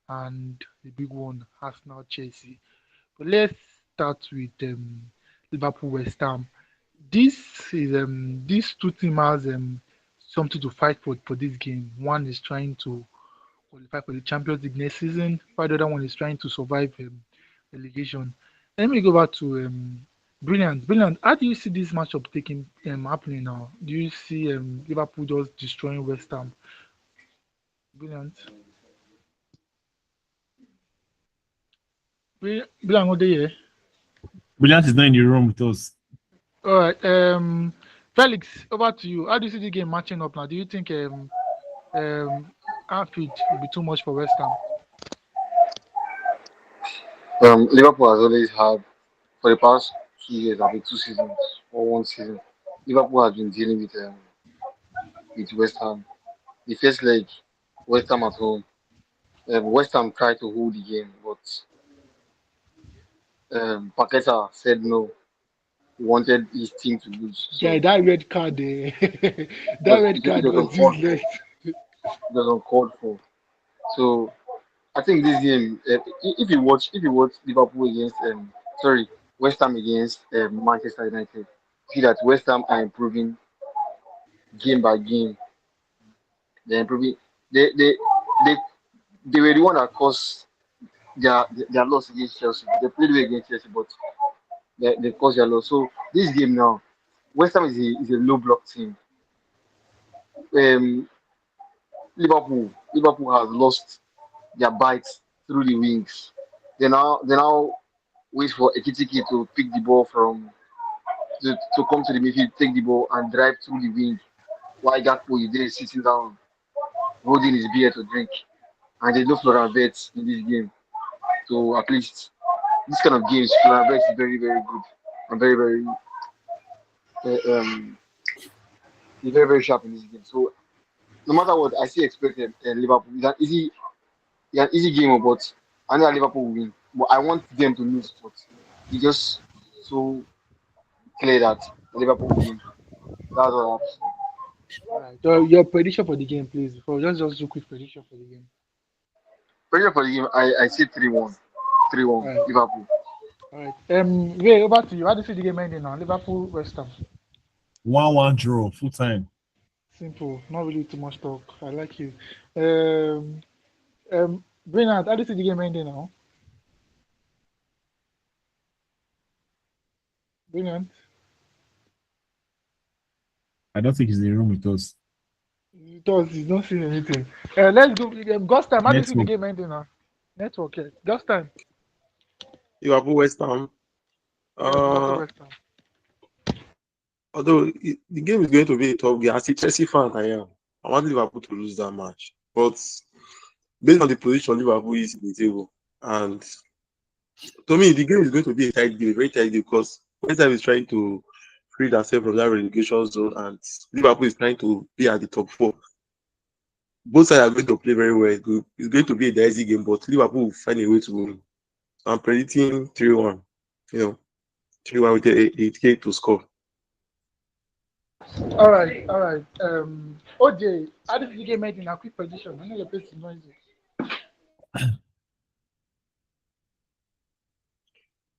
Speaker 4: and the big one, Arsenal, Chelsea. But let's start with Liverpool, West Ham. This these two teams has something to fight for this game. One is trying to qualify for the Champions League next season, while the other one is trying to survive relegation. Let me go back to Brilliant. Brilliant. How do you see this matchup taking happening now? Do you see Liverpool just destroying West Ham? Brilliant. Brilliant, what day?
Speaker 7: Brilliant is not in the room with us.
Speaker 4: All right. Felix, over to you. How do you see the game matching up now? Do you think Anfield will be too much for West Ham?
Speaker 6: Liverpool has always had for the past 2 years, I think 2 seasons or 1 season. Liverpool has been dealing with West Ham. The first leg, West Ham at home. West Ham tried to hold the game, but Paqueta said no. He wanted his team to lose.
Speaker 4: Yeah,
Speaker 6: So
Speaker 4: that red card,
Speaker 6: it was
Speaker 4: that red
Speaker 6: it
Speaker 4: card
Speaker 6: was
Speaker 4: was
Speaker 6: unfortunate.
Speaker 4: useless.
Speaker 6: It was uncalled for. So I think this game, if you watch Liverpool against sorry, West Ham against Manchester United, see that West Ham are improving game by game. They're improving. They they they they were the one that caused their loss against Chelsea. They played well against Chelsea, but they caused their loss. So this game now, West Ham is a low block team. Um, Liverpool has lost their bites through the wings. They now wait for Ekitiki to pick the ball to come to the midfield, take the ball and drive through the wing. While Gakpo is there sitting down, holding his beer to drink. And there's no Florian Wirtz in this game. So at least this kind of games, Florian Wirtz is very, very good and uh, um, he's very, very sharp in this game. So no matter what, I still expect Liverpool. It's an easy game, but I know that Liverpool will win. But I want them to lose, but it's just so clear that Liverpool will win. That's all I have to say.
Speaker 4: All right. So your prediction for the game, please. Before just do quick prediction for the game.
Speaker 6: Pressure for the game, I say 3-1. 3-1,
Speaker 4: All right.
Speaker 6: Liverpool.
Speaker 4: All right. Ray, over to you. How do you see the game ending now? Liverpool, West Ham.
Speaker 7: 1-1 draw, full time.
Speaker 4: Simple. Not really too much talk. I like you. Brilliant. How do you see the game ending now? Brilliant.
Speaker 7: I don't think he's in the room with us.
Speaker 4: It does. He's not seeing anything. Let's go. Ghost time. How do you see the
Speaker 7: Network.
Speaker 4: game ending now? Network. Yeah. Ghost time.
Speaker 3: Liverpool, West Ham.
Speaker 4: Yes. Liverpool,
Speaker 3: Uh,
Speaker 4: West Ham.
Speaker 3: although the game is going to be a tough game, as a Chelsea fan, I want Liverpool to lose that match. But based on the position Liverpool is in the table, and to me, the game is going to be a tight game, very tight game, because West Ham is trying to free themselves from that relegation zone, and Liverpool is trying to be at the top four. Both sides are going to play very well. It's going to be a dicey game, but Liverpool will find a way to win. I'm predicting 3-1. You know, 3-1 with a K to score.
Speaker 4: All right. All right. OJ, how do you see the game ending now? Quick prediction. I know your place is noisy.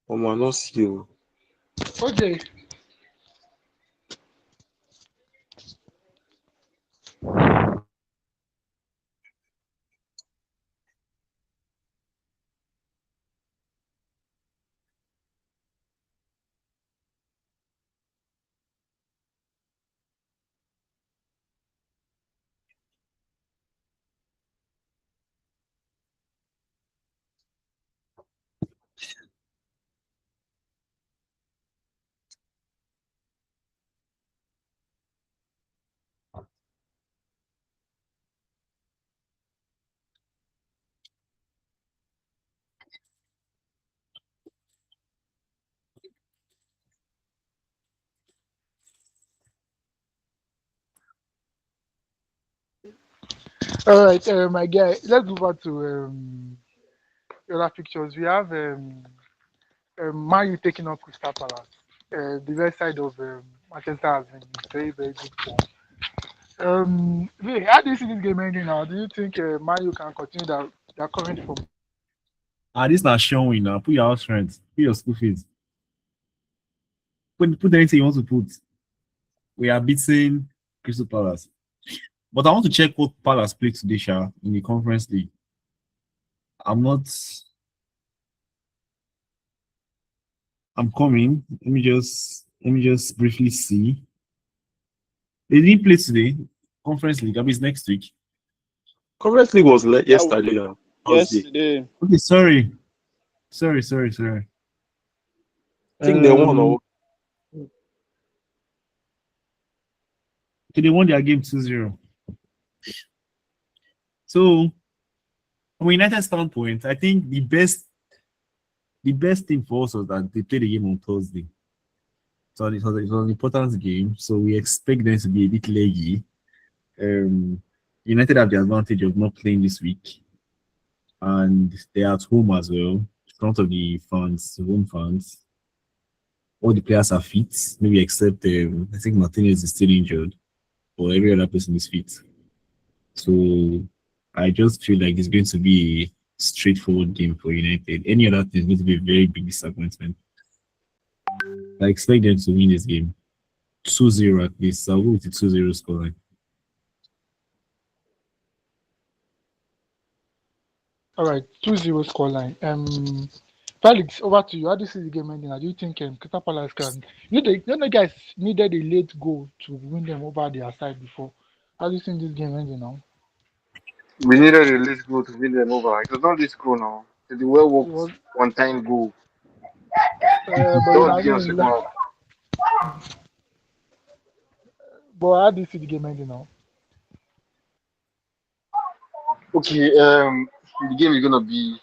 Speaker 3: I'm not see you.
Speaker 4: OJ. All right, my guy. Let's move on to other pictures. We have Man U taking on Crystal Palace. The right side of Manchester has been very, very good form. Ray, how do you see this game ending now? Do you think Man U can continue their current form?
Speaker 7: This not showing now. Put your house rent. Put your school fees. Put anything you want to put. We are beating Crystal Palace. But I want to check what Palace played today, Sha, in the Conference League. I'm not. I'm coming. Let me just briefly see. They didn't play today. Conference League. I mean, it's next week.
Speaker 3: Conference League was
Speaker 2: That was
Speaker 3: yesterday and Thursday.
Speaker 2: yesterday.
Speaker 7: Okay, sorry.
Speaker 3: I think they won. Or
Speaker 7: Okay, they won their game 2-0. So, from a United standpoint, I think the best thing for us was that they played the game on Thursday. So it was an important game. So we expect them to be a bit leggy. United have the advantage of not playing this week, and they're at home as well, in front of the fans, home fans. All the players are fit, maybe except I think Martinez is still injured, but every other person is fit. So I just feel like it's going to be a straightforward game for United. Any other thing is going to be a very big disappointment. I expect them to win this game 2-0 at least. I'll go with the 2-0 scoreline.
Speaker 4: All right, 2-0 scoreline. Felix, over to you. How do you see the game ending? How do you think Crystal Palace can? The guys needed a late goal to win them over their side before. How do you think this game ending now?
Speaker 6: We needed a late goal to win them over. It was not this goal now. It's the well
Speaker 4: It
Speaker 6: worked
Speaker 4: was,
Speaker 6: one time goal.
Speaker 4: but
Speaker 6: That
Speaker 4: you
Speaker 6: was
Speaker 4: know,
Speaker 6: the
Speaker 4: I
Speaker 6: game of
Speaker 4: mean,
Speaker 6: second half.
Speaker 4: but how do you see the game ending now?
Speaker 6: Okay, the game is gonna be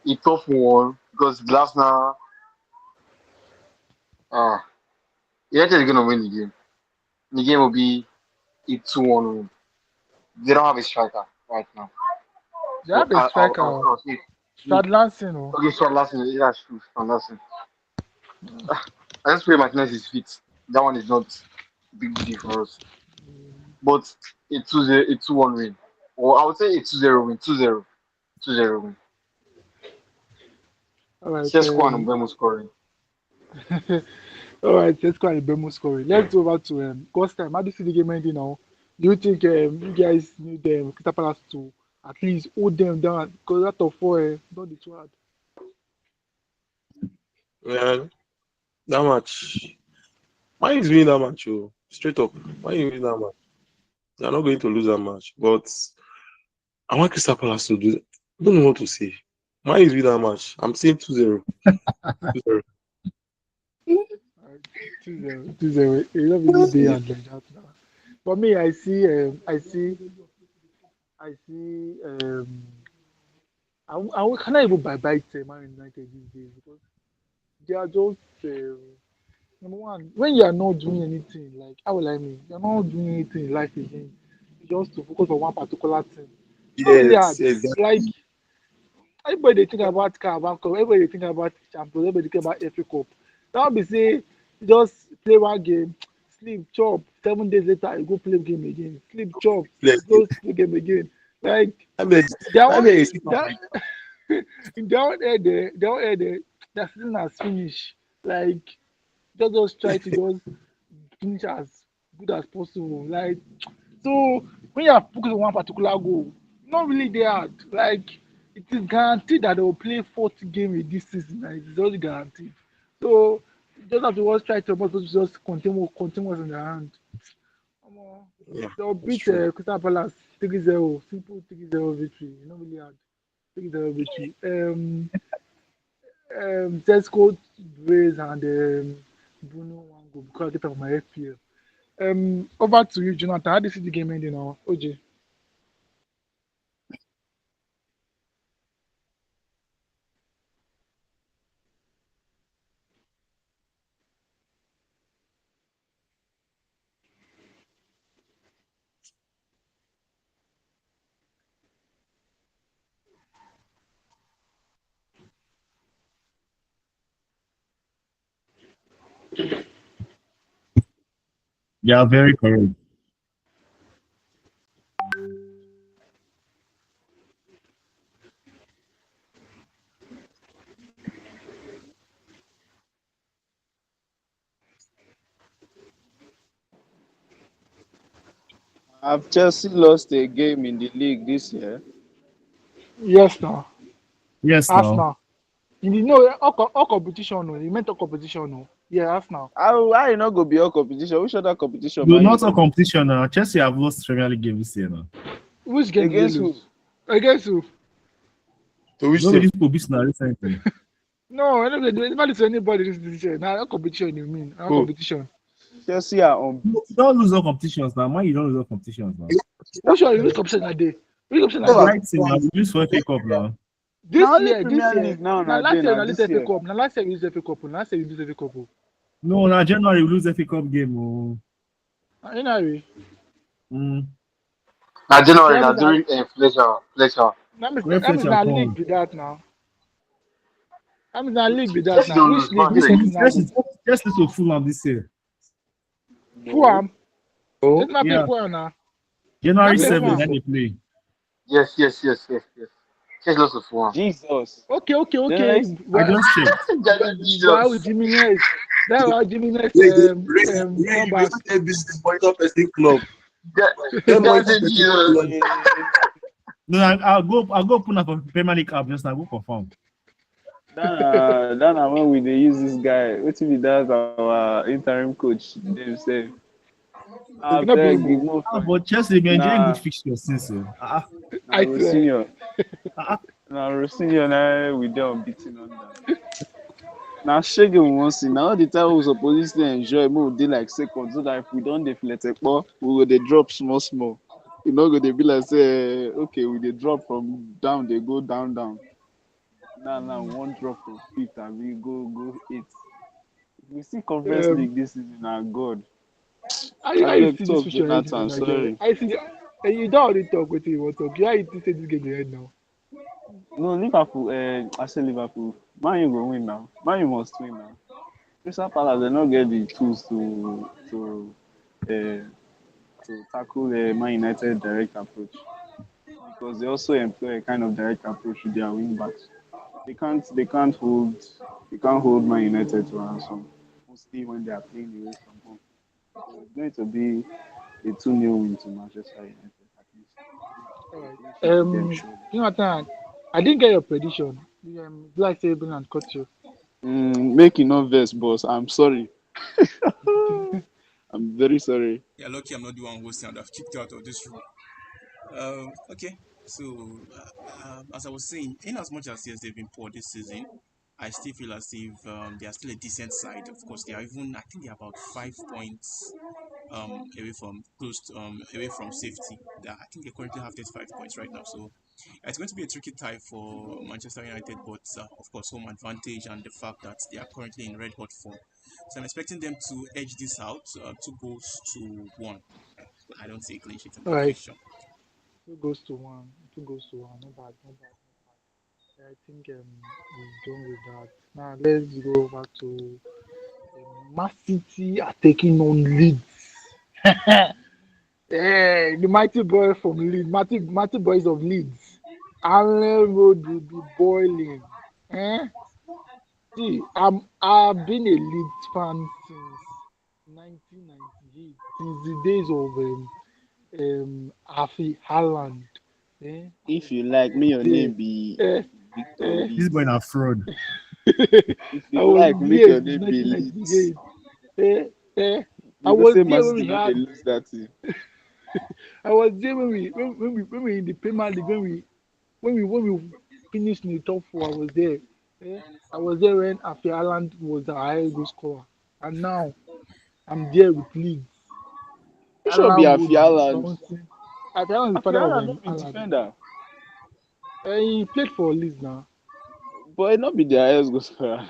Speaker 6: a tough one because Glasner, ah, United is gonna win the game. The game will be a 2-1 win. They don't have a striker right now,
Speaker 4: They
Speaker 6: so
Speaker 4: have a striker,
Speaker 6: I'll say two.
Speaker 4: Strad Lansing. Oh.
Speaker 6: Okay, so last thing, yeah, that's true. So last thing. I just pray Martinez is fit. That one is not a big deal for us. But a 2-0, a 2-1 win. Or I would say a 2-0 win. 2-0. 2-0 win.
Speaker 4: All right.
Speaker 6: Sesko and Mbemo scoring.
Speaker 4: All right, let's go and Bemo scoring. Let's go over to Ghost time. How do you see the game ending now? Do you think you guys need Crystal Palace to at least hold them down? Because out of four, not the too hard.
Speaker 3: Man, that match. Why is winning that match? Oh, straight up. Why you win that match? They're not going to lose that match. But I want Crystal Palace to do. I don't know what to say. Why is winning that match? I'm saying 2-0. 2-0.
Speaker 4: All right, 2-0, 2-0. You don't really day and like that now. For me, I see. I cannot even buy Man United these days because they are just number one. When you are not doing anything, like how will I mean? You're not doing anything in life again. You just to focus on one particular thing. It's not really hard.
Speaker 3: Yes,
Speaker 4: Like
Speaker 3: exactly.
Speaker 4: everybody they think about Carabao Cup, everybody they think about Champions, everybody think about FA Cup. Now be say just play one game, sleep, chop. 7 days later, you go play game again. Sleep, chop,
Speaker 3: Let's
Speaker 4: go play game again. Like
Speaker 3: Let me
Speaker 4: that
Speaker 3: let
Speaker 4: one,
Speaker 3: me see
Speaker 4: that in that one the season has finished. Like just try to just finish as good as possible. Like so when you are focused on one particular goal, not really there hard. Like it is guaranteed that they will play 40 games in this season. And it is already guaranteed. So you just have to always try to just continue what's in their hand.
Speaker 3: Yeah,
Speaker 4: They'll
Speaker 3: it's
Speaker 4: beat
Speaker 3: true.
Speaker 4: Crystal Palace 3-0. Simple 3-0 victory. Not really hard. 3-0 victory. Tesco Braze and Bruno one goal because I get off my FPL. Over to you, Jonathan. How do you see the game ending now? OJ.
Speaker 7: Yeah, very correct.
Speaker 2: Have Chelsea lost a game in the league this year?
Speaker 4: Yes, now.
Speaker 7: Yes, now.
Speaker 4: Arsenal. You know, all competition, no. You meant all competition, no. Yeah, Arsenal.
Speaker 2: How you not go be all competition? Which other competition
Speaker 7: No,
Speaker 2: man you
Speaker 7: not a
Speaker 2: don't dey?
Speaker 7: competition now. Chelsea have lost Premier League game this year now.
Speaker 4: Which game did they
Speaker 2: Against
Speaker 4: lose?
Speaker 2: who?
Speaker 4: Against who?
Speaker 3: To which
Speaker 7: No,
Speaker 3: team?
Speaker 7: this people beat now recently.
Speaker 4: No, I never listen to anybody this year. Now, all competition, you mean? All
Speaker 3: Oh,
Speaker 4: competition.
Speaker 2: Chelsea are
Speaker 7: You
Speaker 2: unbeaten.
Speaker 7: don't lose all competitions now. Man, you don't lose all competitions now.
Speaker 4: Which one? Which competition are they? Which competition are
Speaker 7: The
Speaker 4: they?
Speaker 7: right team now. We lose for FA Cup now.
Speaker 2: Now
Speaker 4: This
Speaker 2: only
Speaker 4: year, this
Speaker 2: Premier
Speaker 4: year.
Speaker 2: League now
Speaker 4: Now
Speaker 2: na
Speaker 4: last
Speaker 2: dey
Speaker 4: year,
Speaker 2: na
Speaker 4: we lose
Speaker 2: this
Speaker 4: FA
Speaker 2: year.
Speaker 4: Cup. Now last year we lose FA Cup. Last year we lose FA Cup.
Speaker 7: No, now January we lose FA Cup game. Oh.
Speaker 4: Anyway,
Speaker 7: Mm.
Speaker 6: Now
Speaker 4: so
Speaker 6: January,
Speaker 4: that
Speaker 6: now
Speaker 4: means that
Speaker 6: during pleasure.
Speaker 7: When
Speaker 4: that means
Speaker 7: Fletcher
Speaker 4: that league
Speaker 7: come.
Speaker 4: be that now. That means that league be that
Speaker 6: Chelsea
Speaker 4: now.
Speaker 6: don't
Speaker 4: Which
Speaker 6: lose.
Speaker 4: league?
Speaker 6: Man,
Speaker 4: Which
Speaker 7: Just,
Speaker 6: say
Speaker 4: season are
Speaker 7: just,
Speaker 4: we?
Speaker 7: just to full on this year.
Speaker 2: No.
Speaker 4: Fulham.
Speaker 3: oh,
Speaker 4: It's not play
Speaker 7: Yeah.
Speaker 4: Fulham now.
Speaker 7: January
Speaker 4: Not
Speaker 1: Yes,
Speaker 7: 7th,
Speaker 4: F1.
Speaker 7: then
Speaker 1: yes.
Speaker 7: they play.
Speaker 6: Yes, yes, yes, yes, yes. Chelsea lost to Fulham.
Speaker 8: Jesus.
Speaker 4: Okay, okay,
Speaker 8: January
Speaker 4: okay.
Speaker 7: I
Speaker 4: Well,
Speaker 7: just checked.
Speaker 6: Daddy
Speaker 4: wow,
Speaker 6: Jesus.
Speaker 4: Jimenez. That was Jimenez
Speaker 3: You
Speaker 4: comeback.
Speaker 3: still get business monitor person club. Get monitor
Speaker 6: Daddy
Speaker 3: person
Speaker 6: Jesus.
Speaker 3: club.
Speaker 8: eh,
Speaker 7: No, I'll go put up a Premier League app just now. Go confirm.
Speaker 8: that na when we dey use this guy. Wetin be that our interim coach themselves.
Speaker 4: It cannot be
Speaker 8: Abeg,
Speaker 4: him.
Speaker 8: you
Speaker 4: Oh.
Speaker 8: no fine.
Speaker 7: But Chelsea been
Speaker 8: Na
Speaker 7: enjoying good fixtures since.
Speaker 8: na
Speaker 4: I swear.
Speaker 8: Rosinho.
Speaker 7: Uh,
Speaker 8: Na Rosinho na we dey unbeaten under. Na shege we wan see. Na all the time we suppose dey enjoy make we dey like second so that if we don dey fletekpo, we go dey drop small small. We no go dey be like say okay we dey drop from down dey go down down. Now we wan drop from fifth abi go eighth. If we see conference
Speaker 4: Um,
Speaker 8: league dis season na God.
Speaker 4: I
Speaker 8: Abeg
Speaker 4: see this
Speaker 8: talk
Speaker 4: future ahead in
Speaker 8: Jonathan
Speaker 4: Nigeria.
Speaker 8: sorry.
Speaker 4: I see. You don't already talk with you want talk. Yeah, you say this game ahead now.
Speaker 8: No Liverpool I say Liverpool. Man U go win now. Man U must win now. Crystal Palace dem no get the tools um to tackle Man United direct approach because they also employ a kind of direct approach with their wing backs. They can't hold Man United to ransom mostly when they are playing away from home. So it's going to be a 2-0 win to Manchester United at least.
Speaker 4: All
Speaker 8: A
Speaker 4: right.
Speaker 8: clean sheet to them surely.
Speaker 4: Jonathan, I didn't get your prediction. Like say and cut you.
Speaker 8: Make e no vex boss. I'm sorry. I'm very sorry.
Speaker 5: Yeah, lucky I'm not the one hosting and I've kicked you out of this room. Okay. So, as I was saying, in as much as yes, they've been poor this season, I still feel as if they are still a decent side. Of course, they are even, I think they're about 5 points away from away from safety. I think they currently have 35 points right now. So, it's going to be a tricky tie for Manchester United, but of course, home advantage and the fact that they are currently in red hot form. So, I'm expecting them to edge this out, 2 goals to 1. I don't see a clean sheet in
Speaker 4: All
Speaker 5: that
Speaker 4: right.
Speaker 5: fixture.
Speaker 4: 2 goes to 1. 2 goes to 1. Not bad. Not bad. Not bad. I think we're done with that. Now let's go over to Man City are taking on Leeds. The mighty boy from Leeds, mighty boys of Leeds. Allen Road will be boiling. Eh? See, I've been a Leeds fan since 1998, since the days of Afi Haaland. I
Speaker 8: If
Speaker 4: was
Speaker 8: you like,
Speaker 4: I was
Speaker 8: me your
Speaker 4: there.
Speaker 8: name be
Speaker 4: Eh,
Speaker 8: Victor
Speaker 4: eh.
Speaker 7: this boy
Speaker 8: Leeds.
Speaker 7: na fraud.
Speaker 8: If
Speaker 4: I
Speaker 8: you
Speaker 4: was
Speaker 8: like, make
Speaker 4: there
Speaker 8: your
Speaker 4: since
Speaker 8: name be Leeds.
Speaker 4: 1998. Eh, eh. I
Speaker 8: You know,
Speaker 4: was
Speaker 8: say
Speaker 4: there
Speaker 8: Man
Speaker 4: when
Speaker 8: City
Speaker 4: we
Speaker 8: no dey
Speaker 4: had.
Speaker 8: lose that thing.
Speaker 4: I was there when we in the Premier League when we finished in the top four. I was there. Eh? I was there when Afi Haaland was the highest goal scorer, and now I'm there with Leeds.
Speaker 8: Which one be
Speaker 4: Haaland
Speaker 8: Afi
Speaker 4: would be
Speaker 8: Haaland?
Speaker 4: bouncing. Afi Haaland is the
Speaker 8: Afi
Speaker 4: father of
Speaker 8: Haaland no be
Speaker 4: Haaland.
Speaker 8: defender,
Speaker 4: He played for Leeds now.
Speaker 8: but he no be their highest goal scorer.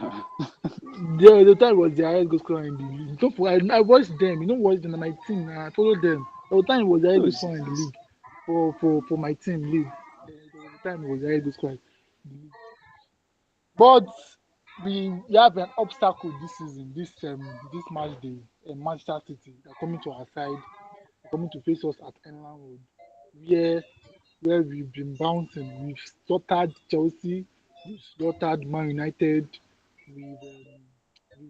Speaker 4: The time was the highest goal scorer in the league. Don't forget, I watched them. You know what? In my team, I followed them. The time he was the highest
Speaker 8: Oh
Speaker 4: goal scorer in the
Speaker 8: Jesus!
Speaker 4: league for my team, Leeds. There was a time he was the highest goal scorer in the league. But we have an obstacle this season, this match day, Manchester City. They're coming to our side. They're coming to face us at Enland Road, where where we've been bouncing. We've slaughtered Chelsea, we've slaughtered Man United,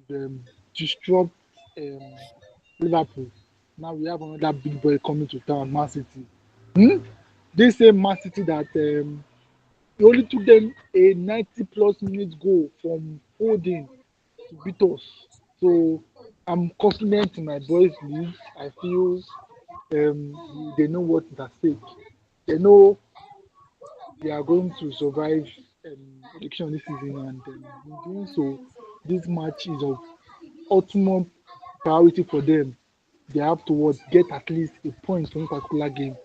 Speaker 4: we've destroyed um, Liverpool. Now we have another big boy coming to town, Man City. Hmm? This same Man City that it only took them a 90 plus minute goal from Foden to beat us. So I'm confident in my boys' league. I feel they know what is at stake. They know they are going to survive election this season, and in doing so, this match is of ultimate priority for them. They have to what, get at least a point from a particular game.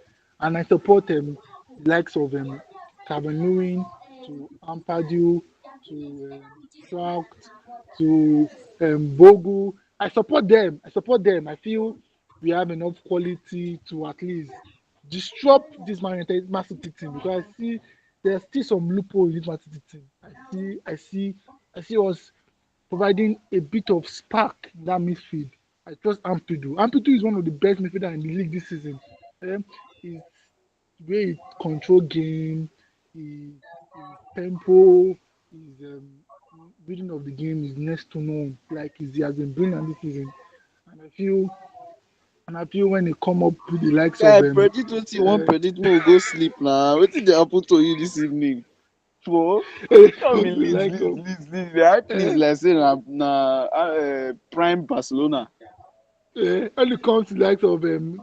Speaker 4: And I support the likes of Calvin Lewin to Ampadu to Struct to Bogu. I support them. I support them. I feel we have enough quality to at least disrupt this Man City team because I see there's still some loophole in this Man City team. I see us providing a bit of spark in that midfield. I trust Ampidu. Ampidu is one of the best midfielders in the league this season. Um, His way he control game, his tempo, his reading of the game is next to none. Like he has been brilliant this season, and I feel when he come up with the likes of
Speaker 8: Guy, predict wetin you wan
Speaker 4: uh,
Speaker 8: predict make we go sleep na. Wetin dey happen to you dis evening? For tell me
Speaker 4: come to the
Speaker 8: Leeds,
Speaker 4: likes
Speaker 8: Leeds,
Speaker 4: of
Speaker 8: Leeds, Leeds. Dey hype
Speaker 4: uh,
Speaker 8: Leeds like say na prime Barcelona.
Speaker 4: when it comes to the likes of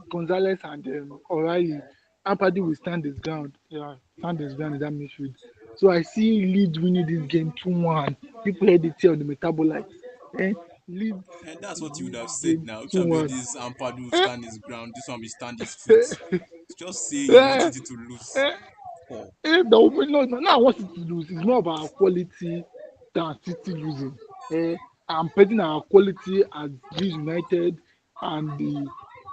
Speaker 4: Gonzalez and O'Reilly, Ampadu will stand his ground. Yeah, stand his ground in that midfield. So I see Leeds winning this game 2-1. People heard it here on the metabolites. Eh? Leeds
Speaker 5: And that's
Speaker 4: is
Speaker 5: what you would
Speaker 4: winning
Speaker 5: have
Speaker 4: this
Speaker 5: said
Speaker 4: game
Speaker 5: now. Which one be
Speaker 4: 2-1.
Speaker 5: this Ampadu will
Speaker 4: Eh?
Speaker 5: stand his ground, this one will stand his foot. Just say you want
Speaker 4: Eh?
Speaker 5: it to lose.
Speaker 4: Eh?
Speaker 5: Oh.
Speaker 4: Now I want it to lose. It's more about our quality than City losing. Eh, I'm betting our quality as Leeds United and the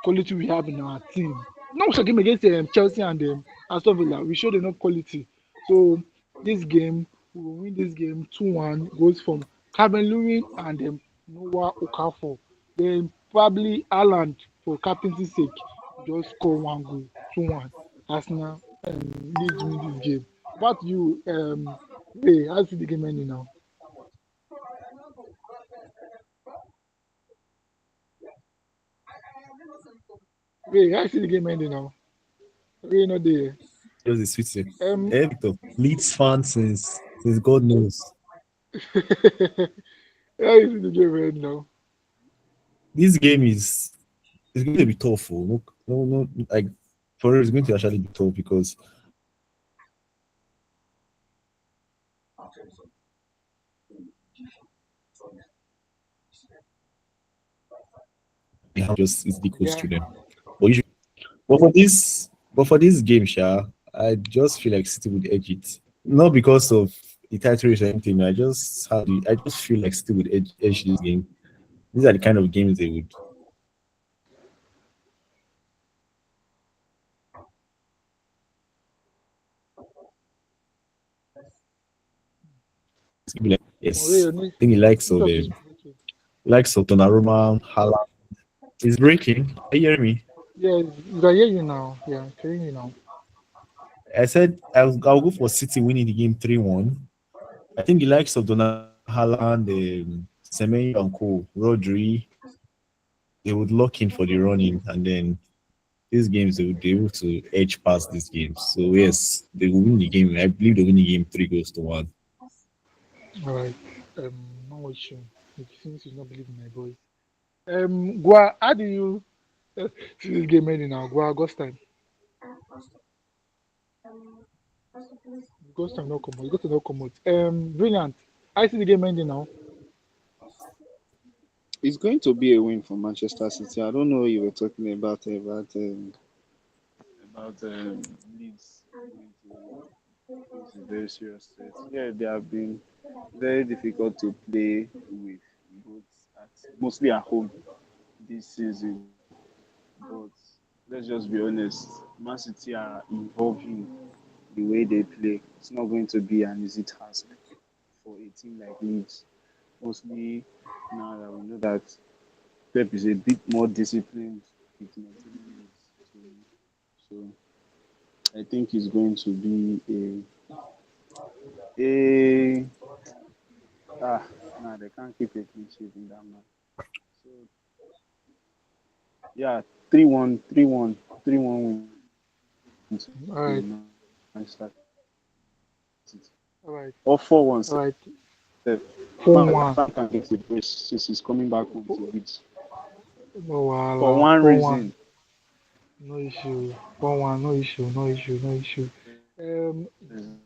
Speaker 4: quality we have in our team. No such game against Chelsea and Aston Villa. We showed enough quality. So this game, we will win this game 2-1. Goes from Calvin Lewin and Noah Okafor. Then probably Haaland for captaincy sake just score one goal, 2-1. Arsenal Leeds win this game. About you, Ray, how see the game ending now? Ray, how see the game ending now? Ray not there.
Speaker 7: Just a sweet sake.
Speaker 4: Um,
Speaker 7: Victor, Leeds fan since God knows.
Speaker 4: how you see the game ending now?
Speaker 7: This game is going to be tough. Oh. Look, no, like for real, it's going to actually be tough because they have just it's equals
Speaker 4: Yeah.
Speaker 7: to them. But usually, but for this game, Sha, I just feel like City would edge it. Not because of the title race or anything. I just feel like City would edge this game. These are the kind of games they would. It's gonna be like,
Speaker 4: Oh, Ray,
Speaker 7: yes,
Speaker 4: your
Speaker 7: I think he likes of
Speaker 4: network is breaking.
Speaker 7: Donnarumma, Haaland. It's breaking. Are you hearing me?
Speaker 4: Yeah, I hear you now. Yeah, I can hear you now.
Speaker 7: I said I'll go for City winning the game 3-1. I think the likes of Donnarumma, Haaland, Semenyo and Co, Rodri, they would lock in for the running, and then these games they would be able to edge past these games. So yes, they will win the game. I believe they win the game 3 goals to 1.
Speaker 4: All right. No issue. It seems you not believe in my voice. Gua, how do you see this game ending now? Gua, Ghost time. Ghost time, no come out. Ghost time, no come out. Brilliant. I see the game ending now.
Speaker 8: It's going to be a win for Manchester City. I don't know what you were talking about Leeds going to face a very serious threat. Yeah, they have been very difficult to play with, both at mostly at home this season. But let's just be honest, Man City are evolving the way they play. It's not going to be an easy task for a team like Leeds. Mostly now that we know that Pep is a bit more disciplined with maintaining his team. So I think it's going to be a nah, they can't keep a clean sheet in that man. So yeah, 3-1, 3-1, 3-1 win to Manchester City.
Speaker 4: All right.
Speaker 8: Or 4-1 sef.
Speaker 4: All right.
Speaker 8: Man can get
Speaker 4: All
Speaker 8: a
Speaker 4: right.
Speaker 8: brace since he's coming back
Speaker 4: 4-1.
Speaker 8: home to Leeds.
Speaker 4: No
Speaker 8: For
Speaker 4: wahala.
Speaker 8: one reason,
Speaker 4: 4-1. No issue. 4-1. No issue. No issue. No issue. Um,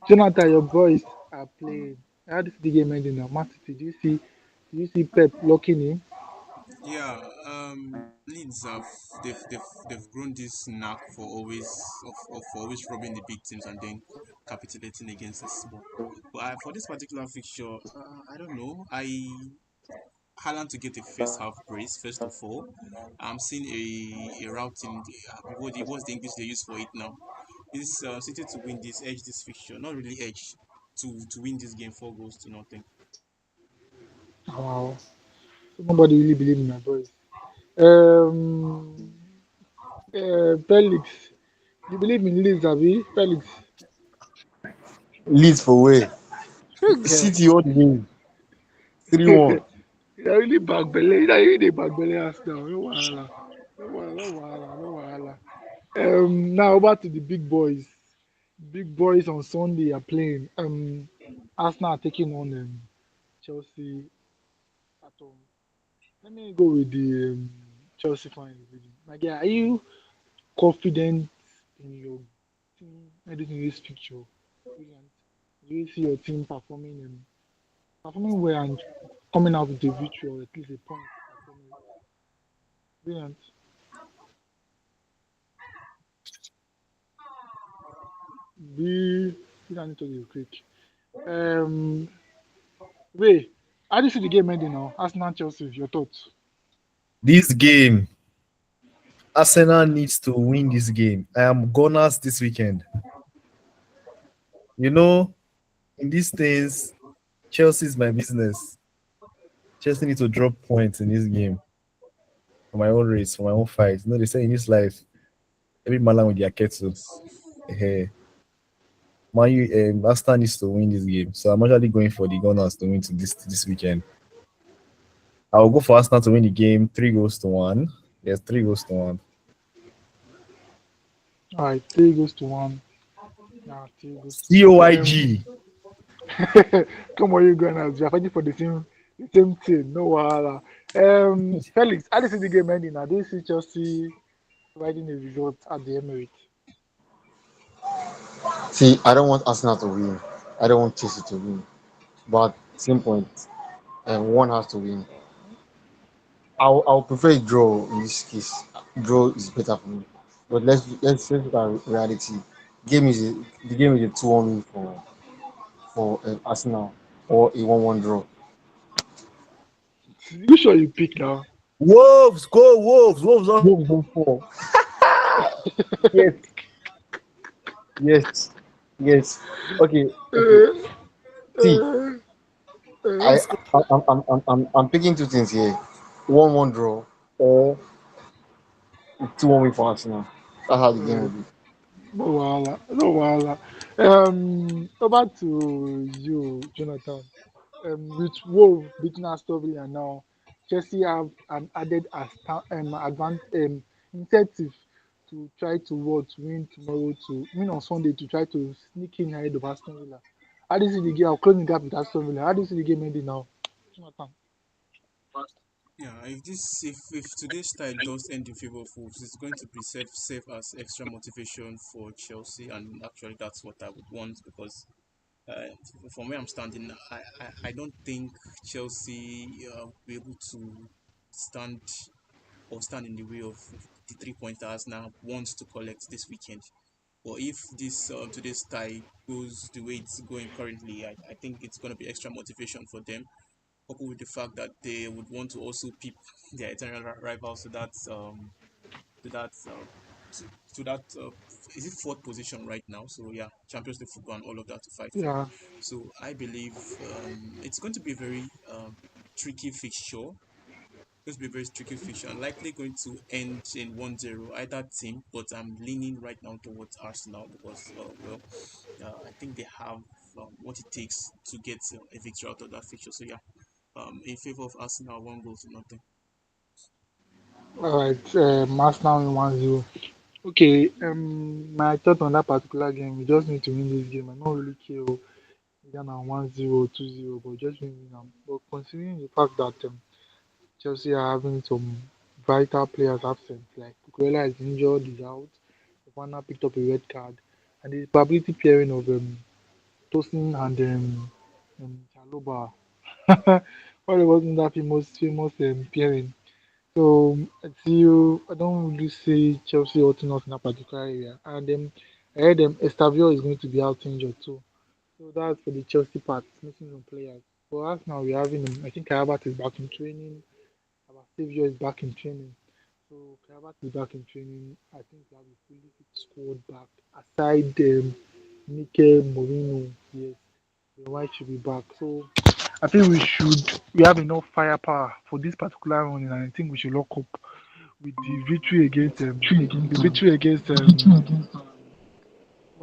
Speaker 4: Jonathan, your boys are playing. How this the game ending now? Man City. Do you see Pep locking in?
Speaker 5: Yeah, Leeds have they've grown this knack for always robbing the big teams and then capitulating against the small. But for this particular fixture, I don't know. Haaland to get a first half brace first of all. I'm seeing a routing. What's the English they use for it now? This City to win this edge this fixture, not really edge to win this game 4 goals to nothing.
Speaker 4: Wow. So nobody really believe in my boys. Um, Felix. You believe in Leeds, Abi? Felix.
Speaker 6: Lead for where?
Speaker 4: Okay.
Speaker 6: City all the way. 3-1.
Speaker 4: You really back belly. You really back belly ass now. No wahala. No wahala. No wahala. No wahala. Now over to the big boys. Big boys on Sunday are playing. Arsenal are taking on Chelsea at home. Let me go with the Chelsea fans. My guy, are you confident in your team heading in this fixture? Brilliant. Do you see your team performing well and coming out with a victory or at least a point at Emirates? Brilliant. Be you don't need to be quick. Um, wait, how do you see the game ending now? Arsenal Chelsea, your thoughts?
Speaker 7: This game, Arsenal needs to win this game. I am Gunners this weekend. You know, in these things, Chelsea is my business. Chelsea need to drop points in this game for my own race, for my own fight. You know, they say in this life, every man with their kettle. Eh, Arsenal needs to win this game. So I'm actually going for the Gunners to win to this weekend. I will go for Arsenal to win the game 3 goals to 1. Yes, 3 goals to 1.
Speaker 4: All right, 3 goes to 1. Yeah, 3 goes to 1.
Speaker 7: COYG.
Speaker 4: Come on, you guys. We are fighting for the same team. No wahala. Felix, how do you see the game ending now? Do you see Chelsea riding the result at the Emirates?
Speaker 6: See, I don't want Arsenal to win. I don't want Chelsea to win. But same point, one has to win. I'll prefer a draw in this case. Draw is better for me. But let's look at reality. The game is a 2-1 win for Arsenal or a 1-1 draw.
Speaker 4: You sure you pick now?
Speaker 7: Wolves, go Wolves. Wolves on.
Speaker 6: Game go 4. Yes, yes, yes. Okay.
Speaker 4: Uh,
Speaker 6: See,
Speaker 4: uh, uh,
Speaker 6: I I'm picking two things here. 1-1 draw or 2-1 win for Arsenal. That's how the game will
Speaker 4: uh,
Speaker 6: be.
Speaker 4: no wahala, no wahala. Over to you, Jonathan. With Wolves beating Aston Villa now, Chelsea have an added incentive to try to win tomorrow to win on Sunday to try to sneak in ahead of Aston Villa. How do you see the game? I'll close the gap with Aston Villa. How do you see the game ending now, Jonathan?
Speaker 5: Yeah, if today's tie does end in favor of Wolves, it's going to be serve as extra motivation for Chelsea, and actually that's what I would want because from where I'm standing, I don't think Chelsea will be able to stand stand in the way of the 3 points that Arsenal wants to collect this weekend. But if this today's tie goes the way it's going currently, I think it's going to be extra motivation for them, coupled with the fact that they would want to also peep their eternal rivals to that to, to that is it fourth position right now? So yeah, Champions League football and all of that to fight for.
Speaker 4: Yeah,
Speaker 5: So I believe it's going to be a very tricky fixture. It's going to be a very tricky fixture. Likely going to end in 1-0 either team, but I'm leaning right now towards Arsenal because I think they have what it takes to get a victory out of that fixture. So yeah, in favor of Arsenal, 1 goal to nothing.
Speaker 4: all right. Arsenal in 1-0. Okay. My thought on that particular game, we just need to win this game. I don't really care whether na 1-0, 2-0, but just win am. But considering the fact that Chelsea are having some vital players absent, like Cucurella is injured, is out. Fofana picked up a red card, and the probability pairing of Tosin and Chaloba. Well, it wasn't that famous pairing. So I don't really see Chelsea hurting us in that particular area. And I heard Estavio is going to be out injured too. So that's for the Chelsea part, missing some players. For us now, we're having, I think Karabat is back in training. Our Saviour is back in training. So Karabat is back in training. I think we have a fully fit squad back. Aside Mikel Moreno, yes, the White should be back. So I think we have enough firepower for this particular run, and I think we should lock up with the victory against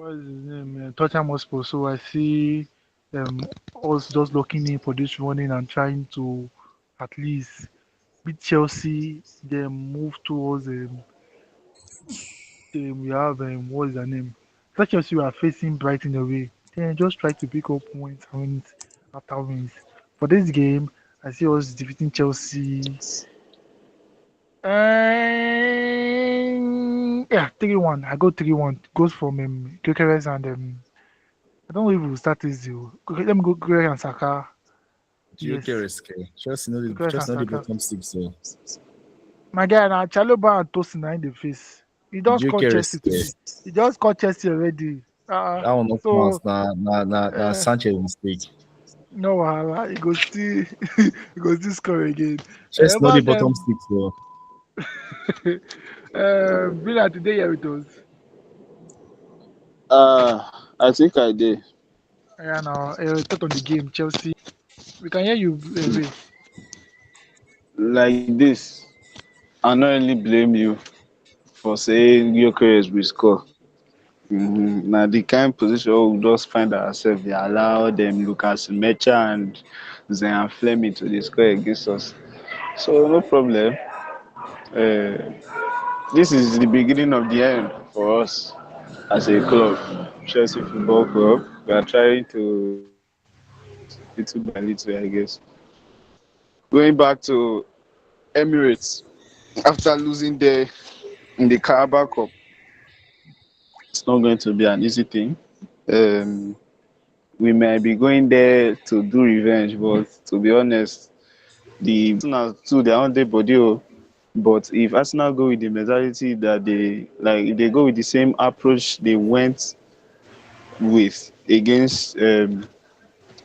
Speaker 4: what is his name? Tottenham Hotspur. So I see um, us just locking in for this running and trying to at least beat Chelsea, then move towards we have what is her name? Such Chelsea we are facing Brighton away. Then just try to pick up points and wins after wins. For this game, I see us defeating Chelsea. Yeah, 3-1. I go 3-1. Goes from Gyökeres and I don't know if we'll start this deal. Let me go Gyökeres and Saka. Yes,
Speaker 7: Gyökeres,
Speaker 4: Gyökeres and
Speaker 7: Chelsea not the
Speaker 4: Saka.
Speaker 7: bottom six, so
Speaker 4: My guy, now Chaloba and Tosin are in the face. He just called
Speaker 7: Gyökeres,
Speaker 4: Chelsea today. He just called Chelsea already.
Speaker 7: that one not
Speaker 4: So
Speaker 7: pass. Na
Speaker 4: uh,
Speaker 7: Sanchez mistake.
Speaker 4: no wahala. He go still he go still score again.
Speaker 7: Chelsea not the
Speaker 4: About
Speaker 7: bottom
Speaker 4: them,
Speaker 7: six, so
Speaker 4: Villa today here with us.
Speaker 8: I think I did.
Speaker 4: Yeah, now thought on the game Chelsea. We can hear you, Ray.
Speaker 8: Like this, I not really blame you for saying Gyökeres will score. Now the kind position we just find ourselves, they allow them Lucas Mecha and Zion Fleming to dey score against us. So no problem. Uh, this is the beginning of the end for us as a club, Chelsea Football Club. We are trying to improve it little by little, I guess. Going back to Emirates after losing there in the Carabao Cup, it's not going to be an easy thing. Um, we might be going there to do revenge, but to be honest, the Arsenal too they are on their body. Oh. But if Arsenal go with the mentality that they like, if they go with the same approach they went with against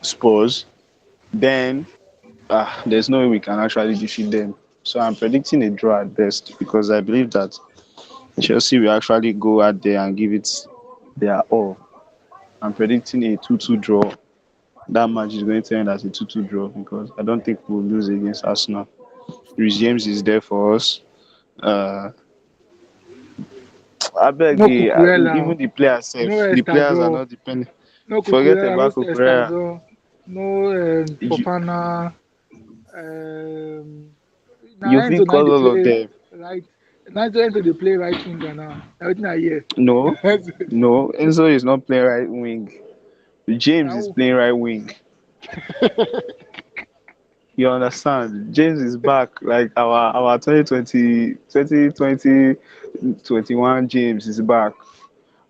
Speaker 8: Spurs, then there's no way we can actually defeat them. So I'm predicting a draw at best because I believe that Chelsea will actually go out there and give it their all. I'm predicting a 2-2 draw. That match is going to end as a 2-2 draw because I don't think we'll lose against Arsenal. Rhys James is there for us. Uh, I beg,
Speaker 4: No Cucurella.
Speaker 8: even the players,
Speaker 4: No
Speaker 8: the players are
Speaker 4: Estazo.
Speaker 8: not depending.
Speaker 4: No
Speaker 8: Forget
Speaker 4: Cucurella. No
Speaker 8: about Kukurea.
Speaker 4: Estazo. No
Speaker 8: You,
Speaker 4: Fofana. Um, now
Speaker 8: you
Speaker 4: Enzo
Speaker 8: fit
Speaker 4: now
Speaker 8: call
Speaker 4: they
Speaker 8: all of
Speaker 4: play
Speaker 8: them.
Speaker 4: right. Now Enzo they play right winger now. Everything I hear.
Speaker 8: No, no. Enzo is not playing right wing. James is
Speaker 4: Now
Speaker 8: playing right wing. You understand? James is back. Like our 2021 James is back.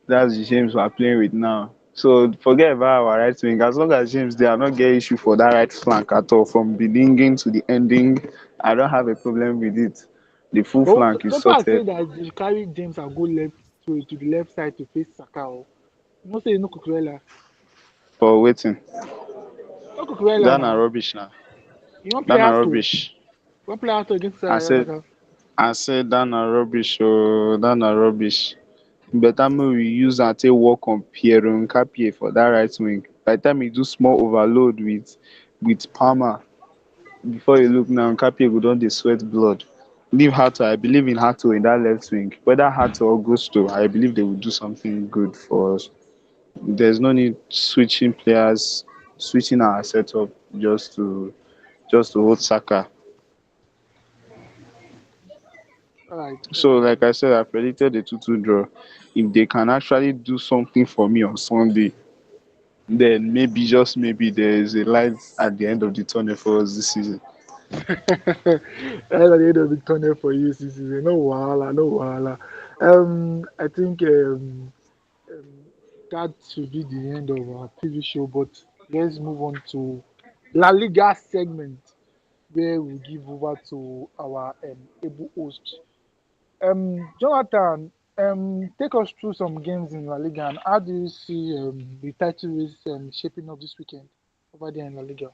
Speaker 8: That's the James we're playing with now. So forget about our right wing. As long as James they are not get issue for that right flank at all, from beginning to the ending, I don't have a problem with it. The full
Speaker 4: But
Speaker 8: flank is
Speaker 4: some people say
Speaker 8: sorted
Speaker 4: that you carry James and go left to the left side to face Saka. Oh. You know say no Cucurella.
Speaker 8: for waiting.
Speaker 4: No Cucurella
Speaker 8: That na
Speaker 4: now.
Speaker 8: rubbish now.
Speaker 4: You won't
Speaker 8: That
Speaker 4: play
Speaker 8: na
Speaker 4: out to. You
Speaker 8: rubbish.
Speaker 4: won't play out to against
Speaker 8: I said
Speaker 4: Saka.
Speaker 8: I said that na rubbish. Oh, that na rubbish. Better make we use am take work on Piero Nkapie for that right wing. By the time he do small overload with Palmer, before you look now, Nkapie go don dey sweat blood. Leave Hato. I believe in Hato in that left wing. Whether Hato or Gusto, I believe they will do something good for us. There's no need switching players, switching our setup just to hold Saka.
Speaker 4: All right.
Speaker 8: So, like I said, I predicted a 2-2 draw. If they can actually do something for me on Sunday, then maybe, just maybe, there is a light at the end of the tunnel for us this season.
Speaker 4: That's at the end of the tunnel for you, this season. No wahala, no wahala. I think um, that should be the end of our TV show. But let's move on to La Liga segment, where we give over to our able host. Jonathan, take us through some games in La Liga, and how do you see the title race shaping up this weekend over there in La Liga?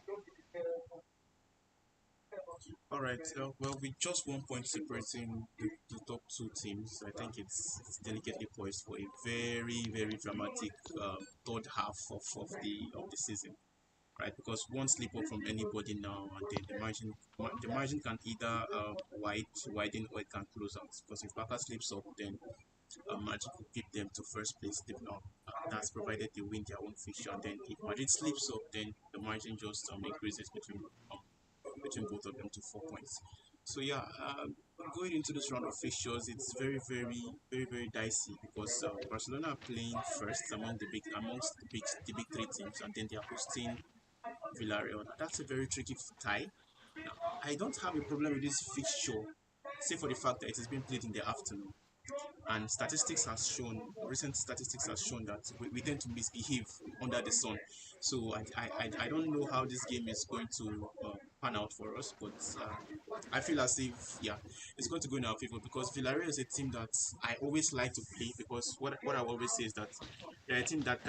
Speaker 5: All right. Well, with just 1 point separating the top two teams, I think it's delicately poised for a very very dramatic third half of the season, right? Because one slip up from anybody now, and then the margin can either widen or it can close out. Because if Barca slips up, then Magic will keep them to first place deep down. That's provided they win their own fixture. And then if Madrid slips up, then the margin just increases between both of them to 4 points. So yeah, going into this round of fixtures, it's very dicey because Barcelona are playing first amongst the big three teams, and then they are hosting Villarreal. Now, that's a very tricky tie. Now, I don't have a problem with this fixture, save for the fact that it is being played in the afternoon. And recent statistics has shown that we tend to misbehave under the sun. So I don't know how this game is going to pan out for us, but I feel as if, yeah, it's going to go in our favor because Villarreal is a team that I always like to play because what I always say is that they're a team that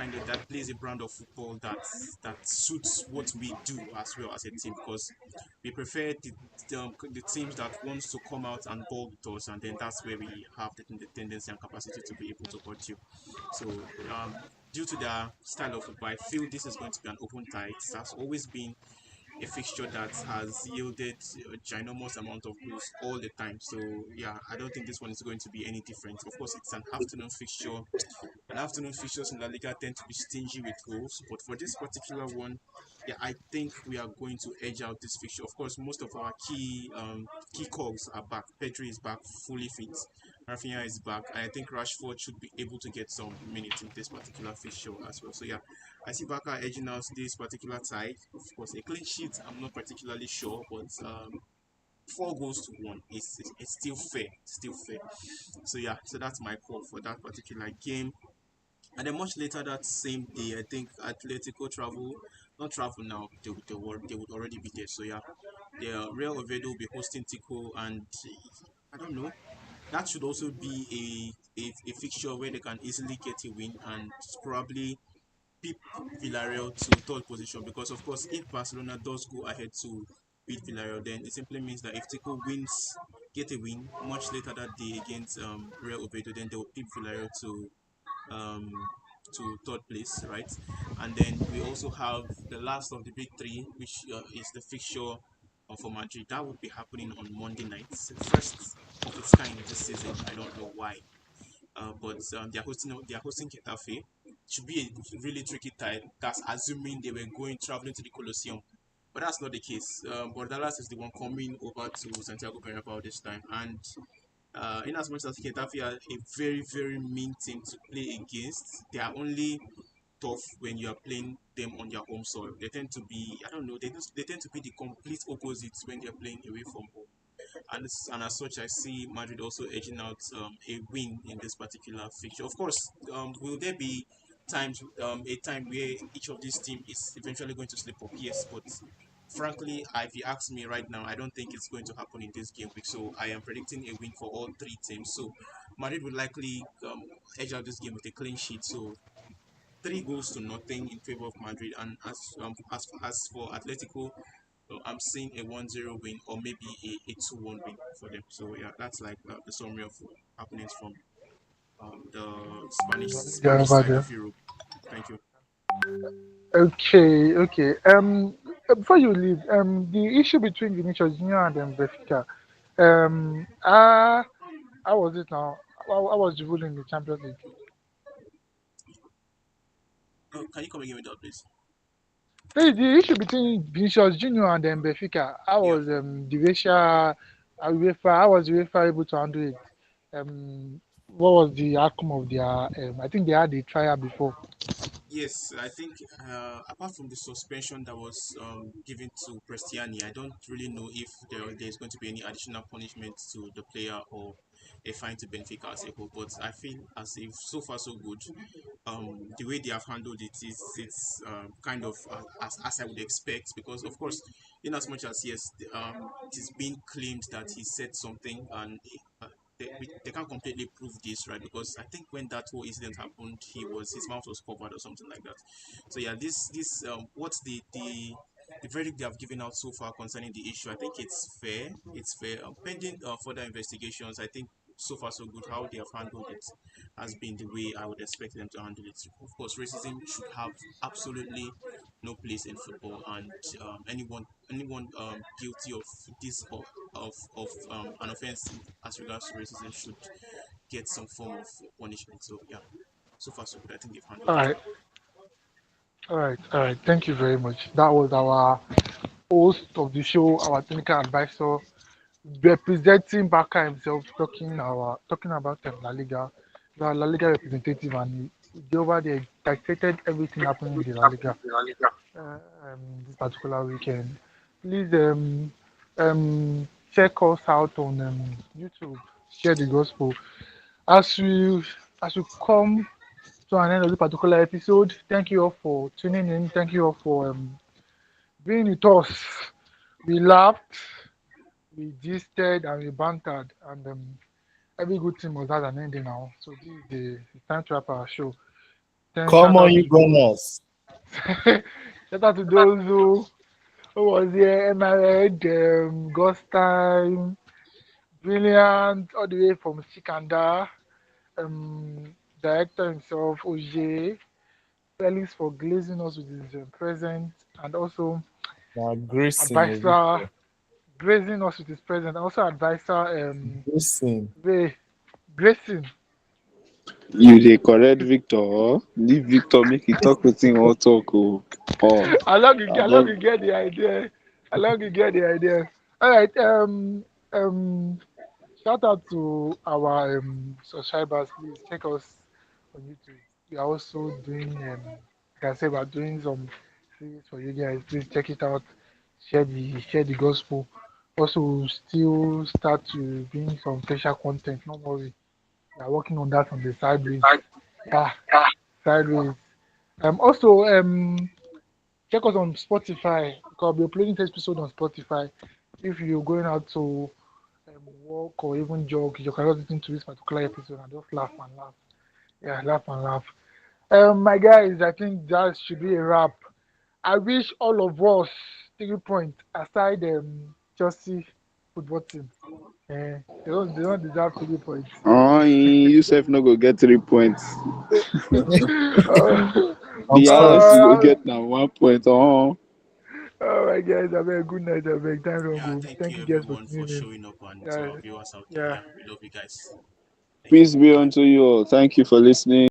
Speaker 5: plays a brand of football that suits what we do as well as a team because we prefer the teams that wants to come out and ball with us, and then that's where we have the tendency and capacity to be able to hurt you. So, due to their style of football, I feel this is going to be an open tie. It has always been a fixture that has yielded a ginormous amount of goals all the time. So, yeah, I don't think this one is going to be any different. Of course, it's an afternoon fixture, and afternoon fixtures in La Liga tend to be stingy with goals, but for this particular one, yeah, I think we are going to edge out this fixture. Of course, most of our key cogs are back. Pedri is back, fully fit. Rafinha is back, and I think Rashford should be able to get some minutes in this particular fixture as well. So yeah, I see Barca edging out this particular tie. Of course, a clean sheet, I'm not particularly sure, but 4 goals to one it's still fair, still fair. So yeah, so that's my call for that particular game. And then much later that same day, I think Atletico not travel now, they would already be there. So yeah, the Real Oviedo will be hosting Tico, and I don't know. That should also be a fixture where they can easily get a win and probably peep Villarreal to third position. Because of course, if Barcelona does go ahead to beat Villarreal, then it simply means that if Tico get a win much later that day against Real Oviedo, then they will peep Villarreal um, to third place, right? And then we also have the last of the big three, which is the fixture for Madrid. That would be happening on Monday nights, first of its kind this season. I don't know why, but they're hosting Getafe. Should be a really tricky tie. That's assuming they were going traveling to the Colosseum. But that's not the case. Bordalas is the one coming over to Santiago Bernabeu this time, and in as much as Getafe are a very mean team to play against, they are only tough when you are playing them on their home soil. They tend to be, I don't know, they tend to be the complete opposites when they're playing away from home. And as such, I see Madrid also edging out a win in this particular fixture. Of course, will there be a time where each of these teams is eventually going to slip up? Yes, but frankly, if you ask me right now, I don't think it's going to happen in this game week. So I am predicting a win for all three teams. So Madrid will likely edge out this game with a clean sheet. So 3 goals to nothing in favor of Madrid. And as for Atletico, I'm seeing a 1-0 win or maybe a 2-1 win for them. So yeah, that's like the summary of happenings from the
Speaker 4: Yeah,
Speaker 5: Spanish
Speaker 4: over
Speaker 5: side
Speaker 4: there.
Speaker 5: of Europe. Thank you.
Speaker 4: Okay, okay. Before you leave, the issue between Vinicius Junior and Benfica, um, uh, how was it now? How was the ruling in the Champions League?
Speaker 5: Oh, can you come again with that, please?
Speaker 4: The issue between Vinicius Junior and Benfica, how
Speaker 5: Yeah.
Speaker 4: was the UEFA, how was UEFA able to handle it? What was the outcome of their? I think they had a trial before.
Speaker 5: Yes, I think apart from the suspension that was given to Prestiani, I don't really know if there's going to be any additional punishment to the player or a fine to Benfica as a whole. But I feel as if so far so good. The way they have handled it is it's kind of as I would expect because of course, in as much as yes, it is being claimed that he said something and. They can't completely prove this, right? Because I think when that whole incident happened, his mouth was covered or something like that. So yeah, this what's the verdict they have given out so far concerning the issue? I think it's fair. It's fair. Pending further investigations, I think so far so good. How they have handled it has been the way I would expect them to handle it. Of course, racism should have absolutely no place in football, and anyone guilty of this of an offense as regards to racism should get some form of punishment. So yeah. so far so good. I think they've
Speaker 4: All
Speaker 5: handled it
Speaker 4: right,
Speaker 5: well.
Speaker 4: all right. Thank you very much. That was our host of the show, our technical advisor, representing Baka himself, talking about La Liga, the La Liga representative, and he over there dissected everything happening in the La Liga this particular weekend. Please check us out on YouTube. Share the gospel as we come to an end of this particular episode. Thank you all for tuning in. Thank you all for being with us. We laughed, we gisted, and we bantered, and every good thing must have an ending now. So this is the it's time to wrap our show. Then
Speaker 3: Come
Speaker 4: shout
Speaker 3: on,
Speaker 4: out
Speaker 3: you
Speaker 4: to those
Speaker 3: gunners.
Speaker 4: shout out to those who was here, Emerald, Ghost Time, Brilliant, all the way from Sikanda, director himself, Oje, Felix for glazing us with his presence, and also
Speaker 3: Now, Grayson,
Speaker 4: advisor grazing us with his presence, also advisor
Speaker 3: Grayson.
Speaker 4: Ray Grayson.
Speaker 8: You dey correct Victor. Leave Victor make he talk wetin he wan talk o. Oh,
Speaker 4: Along
Speaker 8: abeg.
Speaker 4: you get the idea. Along you get the idea. All right. Um. Shout out to our subscribers. Please check us on YouTube. We are also doing like I said, we are doing some series for you guys. Please check it out. Share the gospel. Also, we'll still start to bring some special content. Don't worry. We are working on that on the sideways. Yeah, sideways. Also, check us on Spotify because I'll be uploading this episode on Spotify. If you're going out to walk or even jog, you can just listen to this particular episode and just laugh and laugh. Yeah, laugh and laugh. My guys, I think that should be a wrap. I wish all of us 3 points aside Chelsea football team. They don't deserve 3 points.
Speaker 8: Oh, you sef no go get 3 points.
Speaker 4: uh,
Speaker 3: I'm
Speaker 8: The highest you
Speaker 3: sorry.
Speaker 8: go
Speaker 4: uh,
Speaker 8: get na 1 point. Oh,
Speaker 4: all right, guys. I beg good night. I beg time don't
Speaker 5: Yeah,
Speaker 4: go.
Speaker 5: thank
Speaker 4: Thank
Speaker 5: you
Speaker 4: you guys for
Speaker 5: everyone for
Speaker 4: tuning in.
Speaker 5: showing up, and to
Speaker 4: Yeah,
Speaker 5: our viewers out there,
Speaker 4: yeah.
Speaker 5: yeah, we love you guys. Thank you.
Speaker 8: peace be unto you all. Thank you for listening.